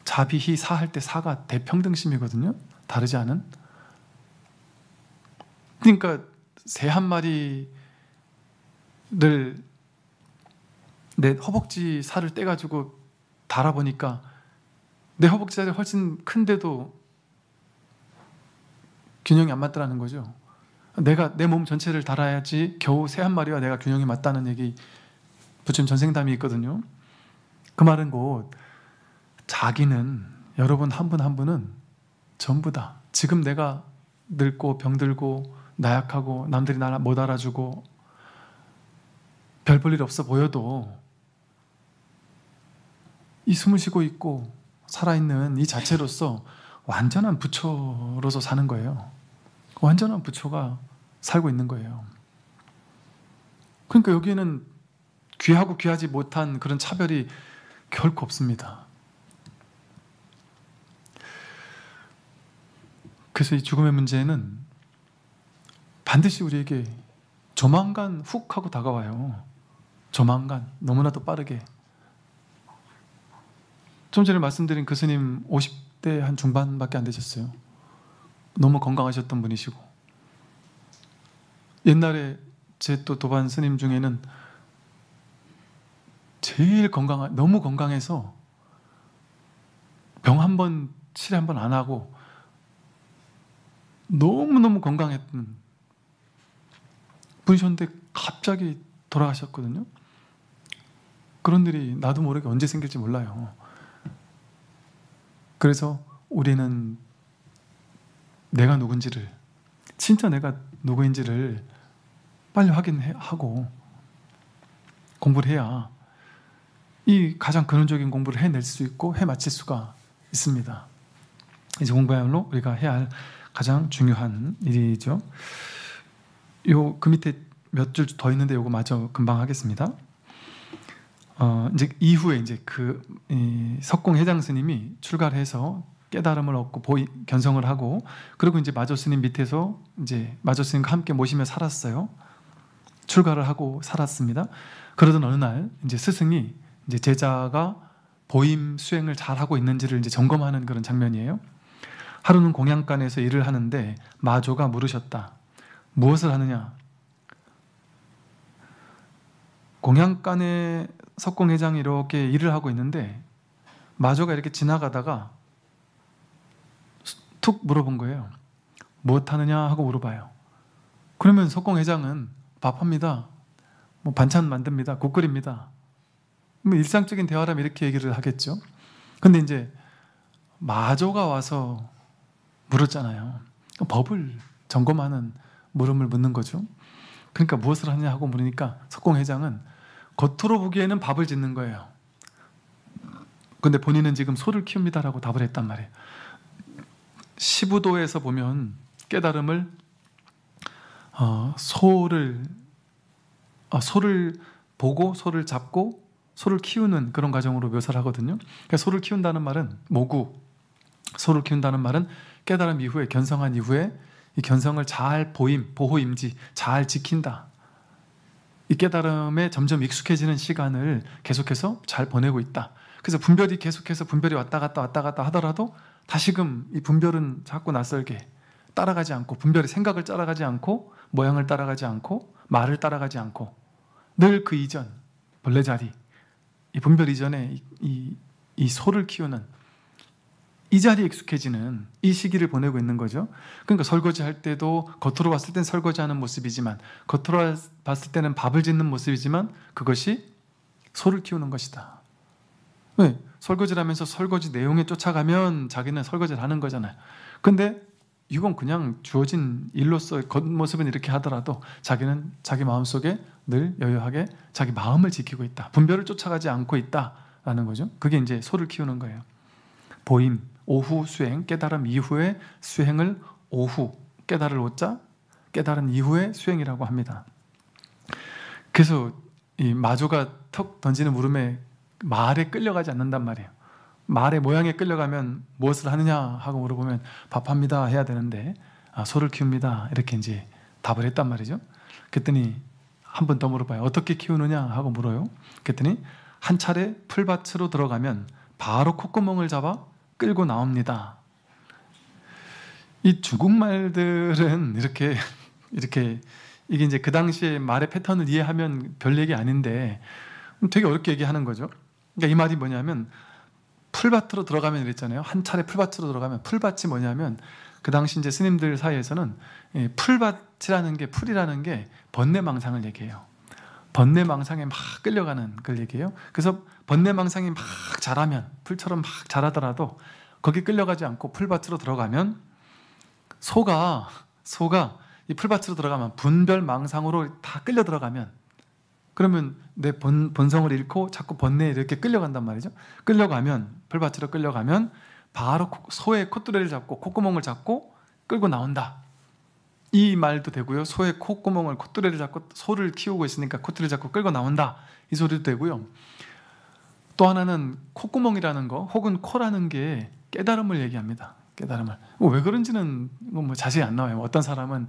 자비희 사할 때 사가 대평등심이거든요. 다르지 않은. 그러니까 새 한 마리를 내 허벅지 살을 떼가지고 달아보니까 내 허벅지 살이 훨씬 큰데도 균형이 안 맞더라는 거죠. 내가 내 몸 전체를 달아야지 겨우 새 한 마리와 내가 균형이 맞다는 얘기, 부처님 전생담이 있거든요. 그 말은 곧 자기는, 여러분 한 분 한 분은 전부 다, 지금 내가 늙고 병들고 나약하고 남들이 날 못 알아주고 별 볼 일 없어 보여도 이 숨을 쉬고 있고 살아있는 이 자체로서 완전한 부처로서 사는 거예요. 완전한 부처가 살고 있는 거예요. 그러니까 여기에는 귀하고 귀하지 못한 그런 차별이 결코 없습니다. 그래서 이 죽음의 문제는 반드시 우리에게 조만간 훅 하고 다가와요. 조만간, 너무나도 빠르게. 좀 전에 말씀드린 그 스님 50대 한 중반밖에 안 되셨어요. 너무 건강하셨던 분이시고, 옛날에 제 또 도반 스님 중에는 제일 너무 건강해서 병 한 번, 치료 한 번 안 하고 너무너무 건강했던 분이셨는데 갑자기 돌아가셨거든요. 그런 일이 나도 모르게 언제 생길지 몰라요. 그래서 우리는 내가 누군지를, 진짜 내가 누구인지를 빨리 확인하고 공부를 해야 이 가장 근원적인 공부를 해낼 수 있고 해마칠 수가 있습니다. 이제 공부야말로 우리가 해야 할 가장 중요한 일이죠. 그 밑에 몇 줄 더 있는데 요거 마저 금방 하겠습니다. 이제 이후에 이제 석공 회장 스님이 출가를 해서 깨달음을 얻고 견성을 하고, 그리고 이제 마조 스님 밑에서 이제 마조 스님과 함께 모시며 살았어요. 출가를 하고 살았습니다. 그러던 어느 날 이제 스승이 이제 제자가 보임 수행을 잘 하고 있는지를 이제 점검하는 그런 장면이에요. 하루는 공양간에서 일을 하는데 마조가 물으셨다. 무엇을 하느냐? 공양간에 석공회장이 이렇게 일을 하고 있는데 마조가 이렇게 지나가다가 툭 물어본 거예요. 무엇 하느냐 하고 물어봐요. 그러면 석공회장은 밥합니다. 뭐 반찬 만듭니다. 국 끓입니다. 뭐 일상적인 대화라면 이렇게 얘기를 하겠죠. 근데 이제 마조가 와서 물었잖아요. 법을 점검하는 물음을 묻는 거죠. 그러니까 무엇을 하냐 하고 물으니까 석공회장은 겉으로 보기에는 밥을 짓는 거예요. 근데 본인은 지금 소를 키웁니다라고 답을 했단 말이에요. 시부도에서 보면 깨달음을 소를 보고 소를 잡고 소를 키우는 그런 과정으로 묘사를 하거든요. 그러니까 소를 키운다는 말은 모구, 소를 키운다는 말은 깨달음 이후에, 견성한 이후에 이 견성을 잘 보호임지 잘 지킨다. 이 깨달음에 점점 익숙해지는 시간을 계속해서 잘 보내고 있다. 그래서 계속해서 분별이 왔다 갔다 하더라도 다시금 이 분별은 자꾸 낯설게 따라가지 않고, 분별의 생각을 따라가지 않고, 모양을 따라가지 않고, 말을 따라가지 않고, 늘 그 이전, 본래 자리, 이 분별 이전에 이 소를 키우는 이 자리에 익숙해지는 이 시기를 보내고 있는 거죠. 그러니까 설거지할 때도 겉으로 봤을 땐 설거지하는 모습이지만, 겉으로 봤을 때는 밥을 짓는 모습이지만, 그것이 소를 키우는 것이다. 왜? 설거지를 하면서 설거지 내용에 쫓아가면 자기는 설거지를 하는 거잖아요. 근데 이건 그냥 주어진 일로서 겉모습은 이렇게 하더라도 자기는 자기 마음속에 늘 여유하게 자기 마음을 지키고 있다. 분별을 쫓아가지 않고 있다라는 거죠. 그게 이제 소를 키우는 거예요. 보임, 오후 수행, 깨달음 이후의 수행을 오후, 깨달을 오자 깨달은 이후의 수행이라고 합니다. 그래서 이 마조가 턱 던지는 물음에 말에 끌려가지 않는단 말이에요. 말의 모양에 끌려가면 무엇을 하느냐 하고 물어보면 밥합니다 해야 되는데 소를 키웁니다 이렇게 이제 답을 했단 말이죠. 그랬더니 한 번 더 물어봐요. 어떻게 키우느냐 하고 물어요. 그랬더니 한 차례 풀밭으로 들어가면 바로 콧구멍을 잡아 끌고 나옵니다. 이 중국말들은 이게 이제 그 당시에 말의 패턴을 이해하면 별 얘기 아닌데 되게 어렵게 얘기하는 거죠. 그러니까 이 말이 뭐냐면, 풀밭으로 들어가면 이랬잖아요. 한 차례 풀밭으로 들어가면, 풀밭이 뭐냐면 그 당시 이제 스님들 사이에서는 풀밭이라는 게, 풀이라는 게 번뇌망상을 얘기해요. 번뇌망상에 막 끌려가는 걸 얘기해요. 그래서 번뇌망상이 막 자라면, 풀처럼 막 자라더라도 거기 끌려가지 않고 풀밭으로 들어가면 소가 이 풀밭으로 들어가면, 분별망상으로 다 끌려 들어가면 그러면 내 본성을 잃고 자꾸 번뇌에 이렇게 끌려간단 말이죠. 끌려가면, 풀밭으로 끌려가면 바로 소의 콧뚜레를 잡고 콧구멍을 잡고 끌고 나온다. 이 말도 되고요. 소의 콧구멍을, 콧뚜레를 잡고, 소를 키우고 있으니까 콧뚜레를 잡고 끌고 나온다. 이 소리도 되고요. 또 하나는 콧구멍이라는 거, 혹은 코라는 게 깨달음을 얘기합니다. 깨달음을. 왜 그런지는 뭐 자세히 안 나와요. 어떤 사람은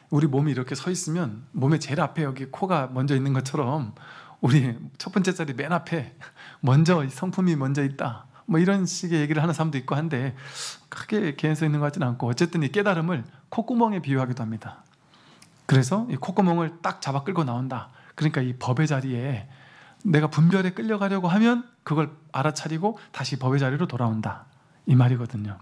우리 몸이 이렇게 서 있으면 몸의 제일 앞에 여기 코가 먼저 있는 것처럼 우리 첫 번째 자리 맨 앞에 먼저 성품이 먼저 있다. 뭐 이런 식의 얘기를 하는 사람도 있고 한데 크게 개연성 있는 것 같지는 않고, 어쨌든 이 깨달음을 콧구멍에 비유하기도 합니다. 그래서 이 콧구멍을 딱 잡아 끌고 나온다. 그러니까 이 법의 자리에 내가 분별에 끌려가려고 하면 그걸 알아차리고 다시 법의 자리로 돌아온다. 이 말이거든요.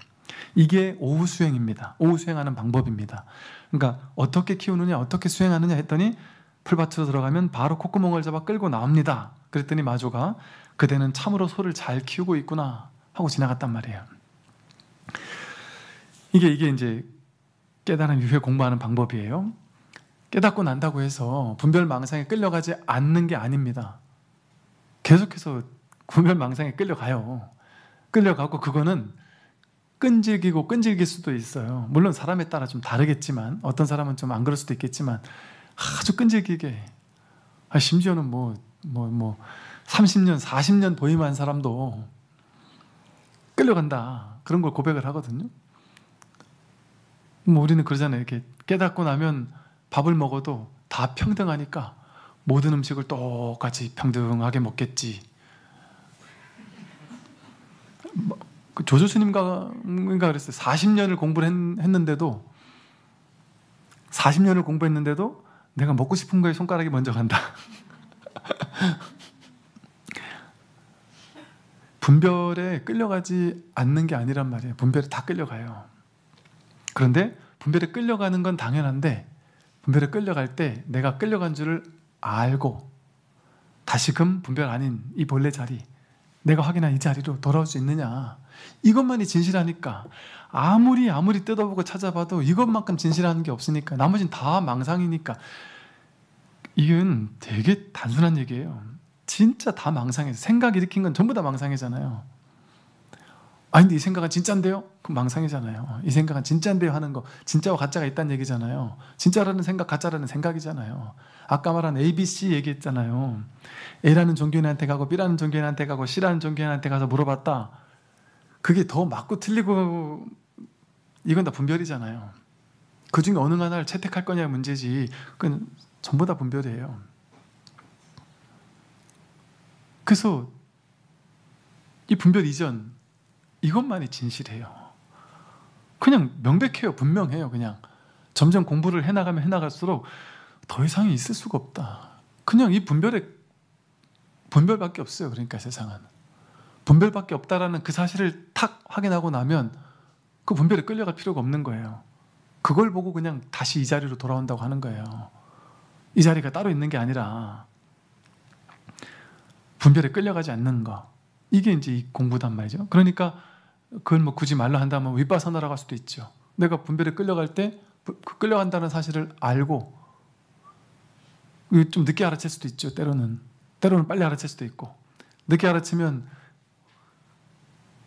이게 오후 수행입니다. 오후 수행하는 방법입니다. 그러니까 어떻게 키우느냐, 어떻게 수행하느냐 했더니 풀밭으로 들어가면 바로 콧구멍을 잡아 끌고 나옵니다. 그랬더니 마조가 그대는 참으로 소를 잘 키우고 있구나 하고 지나갔단 말이에요. 이게 이제 깨달음 이후에 공부하는 방법이에요. 깨닫고 난다고 해서 분별망상에 끌려가지 않는 게 아닙니다. 계속해서 분별망상에 끌려가요. 끌려가고 그거는 끈질기고 끈질길 수도 있어요. 물론 사람에 따라 좀 다르겠지만, 어떤 사람은 좀 안 그럴 수도 있겠지만 아주 끈질기게, 심지어는 30년, 40년 보임한 사람도 끌려간다. 그런 걸 고백을 하거든요. 우리는 그러잖아요. 이렇게 깨닫고 나면 밥을 먹어도 다 평등하니까 모든 음식을 똑같이 평등하게 먹겠지. 조조스님가 그랬어요. 40년을 공부를 했는데도 40년을 공부했는데도 내가 먹고 싶은 거에 손가락이 먼저 간다. 분별에 끌려가지 않는 게 아니란 말이에요. 분별에 다 끌려가요. 그런데 분별에 끌려가는 건 당연한데, 분별에 끌려갈 때 내가 끌려간 줄을 알고 다시금 분별 아닌 이 본래 자리, 내가 확인한 이 자리로 돌아올 수 있느냐, 이것만이 진실하니까. 아무리 뜯어보고 찾아봐도 이것만큼 진실한 게 없으니까, 나머지는 다 망상이니까. 이건 되게 단순한 얘기예요. 진짜 다 망상이에요. 생각 일으킨 건 전부 다 망상이잖아요. 근데 이 생각은 진짜인데요? 그럼 망상이잖아요. 이 생각은 진짜인데요 하는 거, 진짜와 가짜가 있다는 얘기잖아요. 진짜라는 생각, 가짜라는 생각이잖아요. 아까 말한 ABC 얘기했잖아요. A라는 종교인한테 가고 B라는 종교인한테 가고 C라는 종교인한테 가서 물어봤다. 그게 더 맞고 틀리고, 이건 다 분별이잖아요. 그 중에 어느 하나를 채택할 거냐의 문제지, 그건 전부 다 분별이에요. 그래서 이 분별 이전, 이것만이 진실해요. 그냥 명백해요. 분명해요. 그냥 점점 공부를 해나가면 해나갈수록 더 이상이 있을 수가 없다. 그냥 이 분별밖에 없어요. 그러니까 세상은 분별밖에 없다라는 그 사실을 탁 확인하고 나면 그 분별에 끌려갈 필요가 없는 거예요. 그걸 보고 그냥 다시 이 자리로 돌아온다고 하는 거예요. 이 자리가 따로 있는 게 아니라 분별에 끌려가지 않는 거, 이게 이제 이 공부단 말이죠. 그러니까 그걸 뭐 굳이 말로 한다면 윗바사나라고 할 수도 있죠. 내가 분별에 끌려갈 때 끌려간다는 사실을 알고, 좀 늦게 알아챌 수도 있죠. 때로는 빨리 알아챌 수도 있고, 늦게 알아채면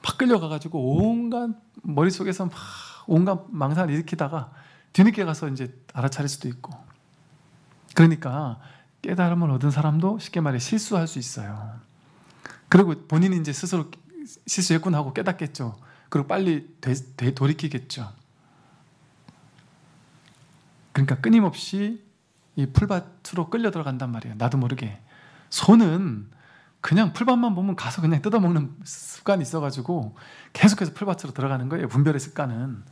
막 끌려가가지고 온갖 머릿속에서 막 온갖 망상을 일으키다가 뒤늦게 가서 이제 알아차릴 수도 있고. 그러니까 깨달음을 얻은 사람도 쉽게 말해 실수할 수 있어요. 그리고 본인이 이제 스스로 실수했구나 하고 깨닫겠죠. 그리고 빨리 돌이키겠죠. 그러니까 끊임없이 이 풀밭으로 끌려 들어간단 말이에요. 나도 모르게. 소는 그냥 풀밭만 보면 가서 그냥 뜯어먹는 습관이 있어가지고 계속해서 풀밭으로 들어가는 거예요. 분별의 습관은.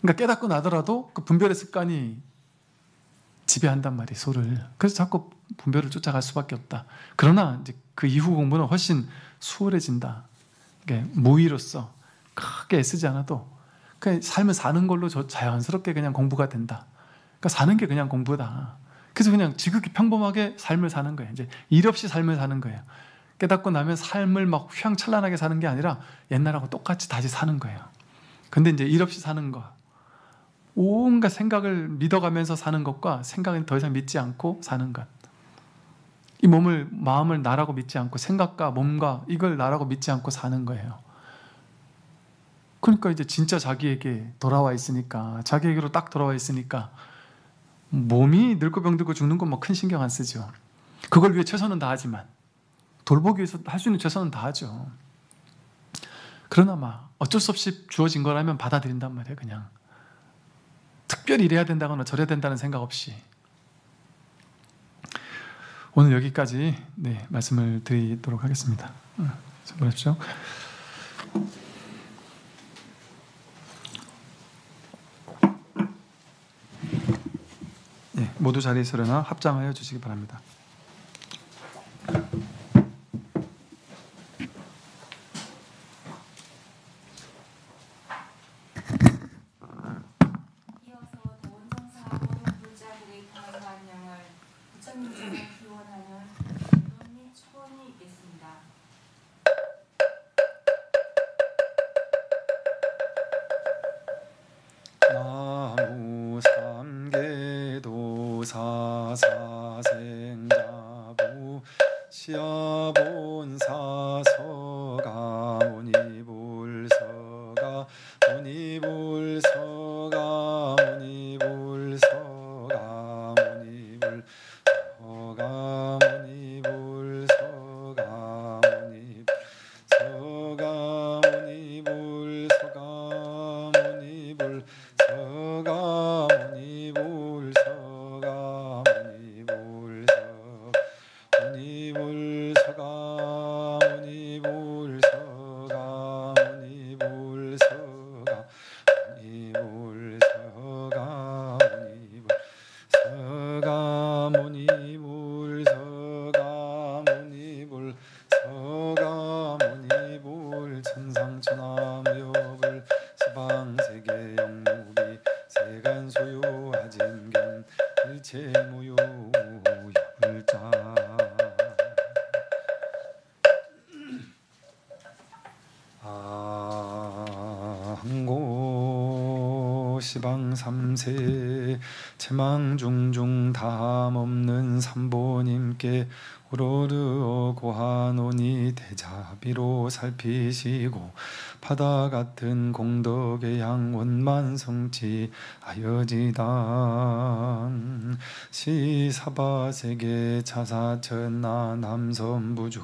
그러니까 깨닫고 나더라도 그 분별의 습관이 지배한단 말이에요. 소를. 그래서 자꾸 분별을 쫓아갈 수밖에 없다. 그러나 이제 그 이후 공부는 훨씬 수월해진다. 무의로서 크게 애쓰지 않아도 그냥 삶을 사는 걸로 자연스럽게 그냥 공부가 된다. 그러니까 사는 게 그냥 공부다. 그래서 그냥 지극히 평범하게 삶을 사는 거예요. 이제 일 없이 삶을 사는 거예요. 깨닫고 나면 삶을 막 휘황찬란하게 사는 게 아니라 옛날하고 똑같이 다시 사는 거예요. 근데 이제 일 없이 사는 거, 온갖 생각을 믿어가면서 사는 것과 생각은 더 이상 믿지 않고 사는 것, 이 몸을, 마음을 나라고 믿지 않고 생각과 몸과 이걸 나라고 믿지 않고 사는 거예요. 그러니까 이제 진짜 자기에게 돌아와 있으니까, 자기에게로 딱 돌아와 있으니까 몸이 늙고 병들고 죽는 건 뭐 큰 신경 안 쓰죠. 그걸 위해 최선은 다하지만, 돌보기 위해서 할 수 있는 최선은 다하죠. 그러나 막 어쩔 수 없이 주어진 거라면 받아들인단 말이에요. 그냥 특별히 이래야 된다거나 저래야 된다는 생각 없이. 오늘 여기까지 말씀을 드리도록 하겠습니다. 보십시오. 모두 자리에 서려나 합장하여 주시기 바랍니다. 나무 삼계도 사사생자부 시아본사 서가 무니불서가 무니불서가 무니불서가 무니불서가 무니불서가 무니불서가 무니불서가 무니불 서가 무니불서가 무니불서가 무니불서가 무니불서가 무니불서가 무니불서가 무니불서가 무니불 천상천하무여불 시방세계 영무비 세간소유 하진경 일체무유 여불자 항고 시방삼세 체망중중 다함없는 삼보님께 우러르어 고하노니 대자비로 살피시고 바다 같은 공덕의 양원만 성취하여지단 시사바세계 차사천나 남선부주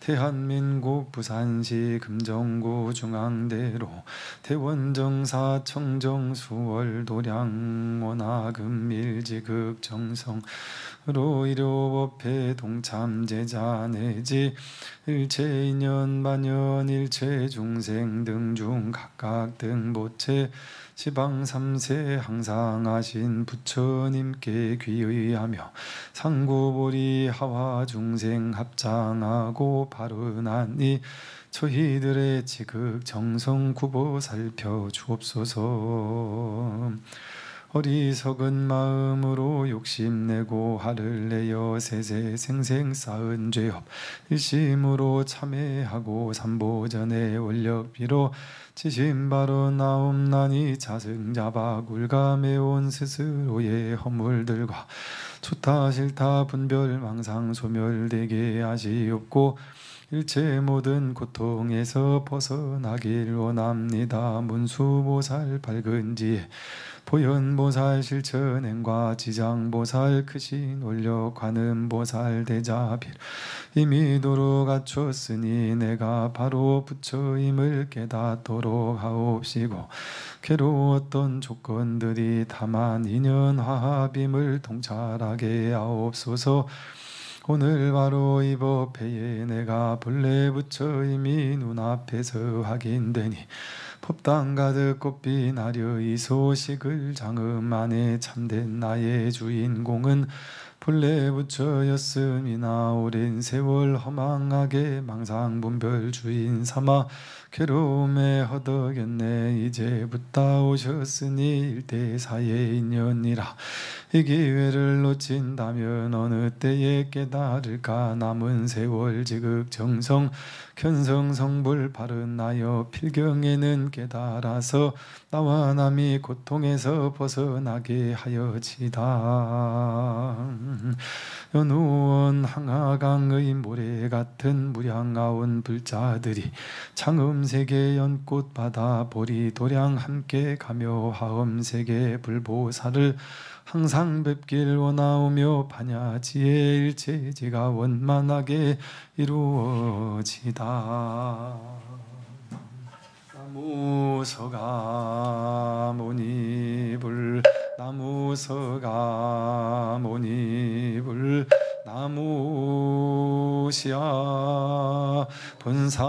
대한민국 부산시 금정구 중앙대로 대원정사 청정수월 도량 원화금 밀지극 정성으로 일요법회 동참제자 내지 일체인연 만연 일체중생 등중 각각 등보체 시방삼세 항상 하신 부처님께 귀의하며 상구보리 하와중생 합장하고 바르나니 저희들의 지극 정성 굽어 살펴 주옵소서. 어리석은 마음으로 욕심내고 화를 내어 세세 생생 쌓은 죄업 일심으로 참회하고 삼보전에 원력비로 지심바로 나옵나니 자승자박 울감해온 스스로의 허물들과 좋다 싫다 분별 망상 소멸되게 하시옵고 일체 모든 고통에서 벗어나길 원합니다. 문수보살 밝은지에 보현보살 실천행과 지장보살 크신 원력 관음보살 대자비를 이미도로 갖췄으니 내가 바로 부처임을 깨닫도록 하옵시고 괴로웠던 조건들이 다만 인연 화합임을 통찰하게 하옵소서. 오늘 바로 이 법회에 내가 본래 부처임이 눈앞에서 확인되니 법당 가득 꽃빛 나려 이 소식을 장음 안에 참된 나의 주인공은 본래 부처였음이나 오랜 세월 허망하게 망상분별 주인 삼아 괴로움에 허덕였네. 이제 붙다 오셨으니 일대사의 인연이라. 이 기회를 놓친다면 어느 때에 깨달을까. 남은 세월 지극정성 견성성불 바른 나여 필경에는 깨달아서 나와 남이 고통에서 벗어나게 하여지다. 연우원 항하강의 모래 같은 무량아온 불자들이 창음세계 연꽃 바다 보리 도량 함께 가며 화엄세계 불보살을 항상 뵙길 원하오며 반야지의 일체지가 원만하게 이루어지다. 나무서가모니불 나무서가모니불 나무시야 본사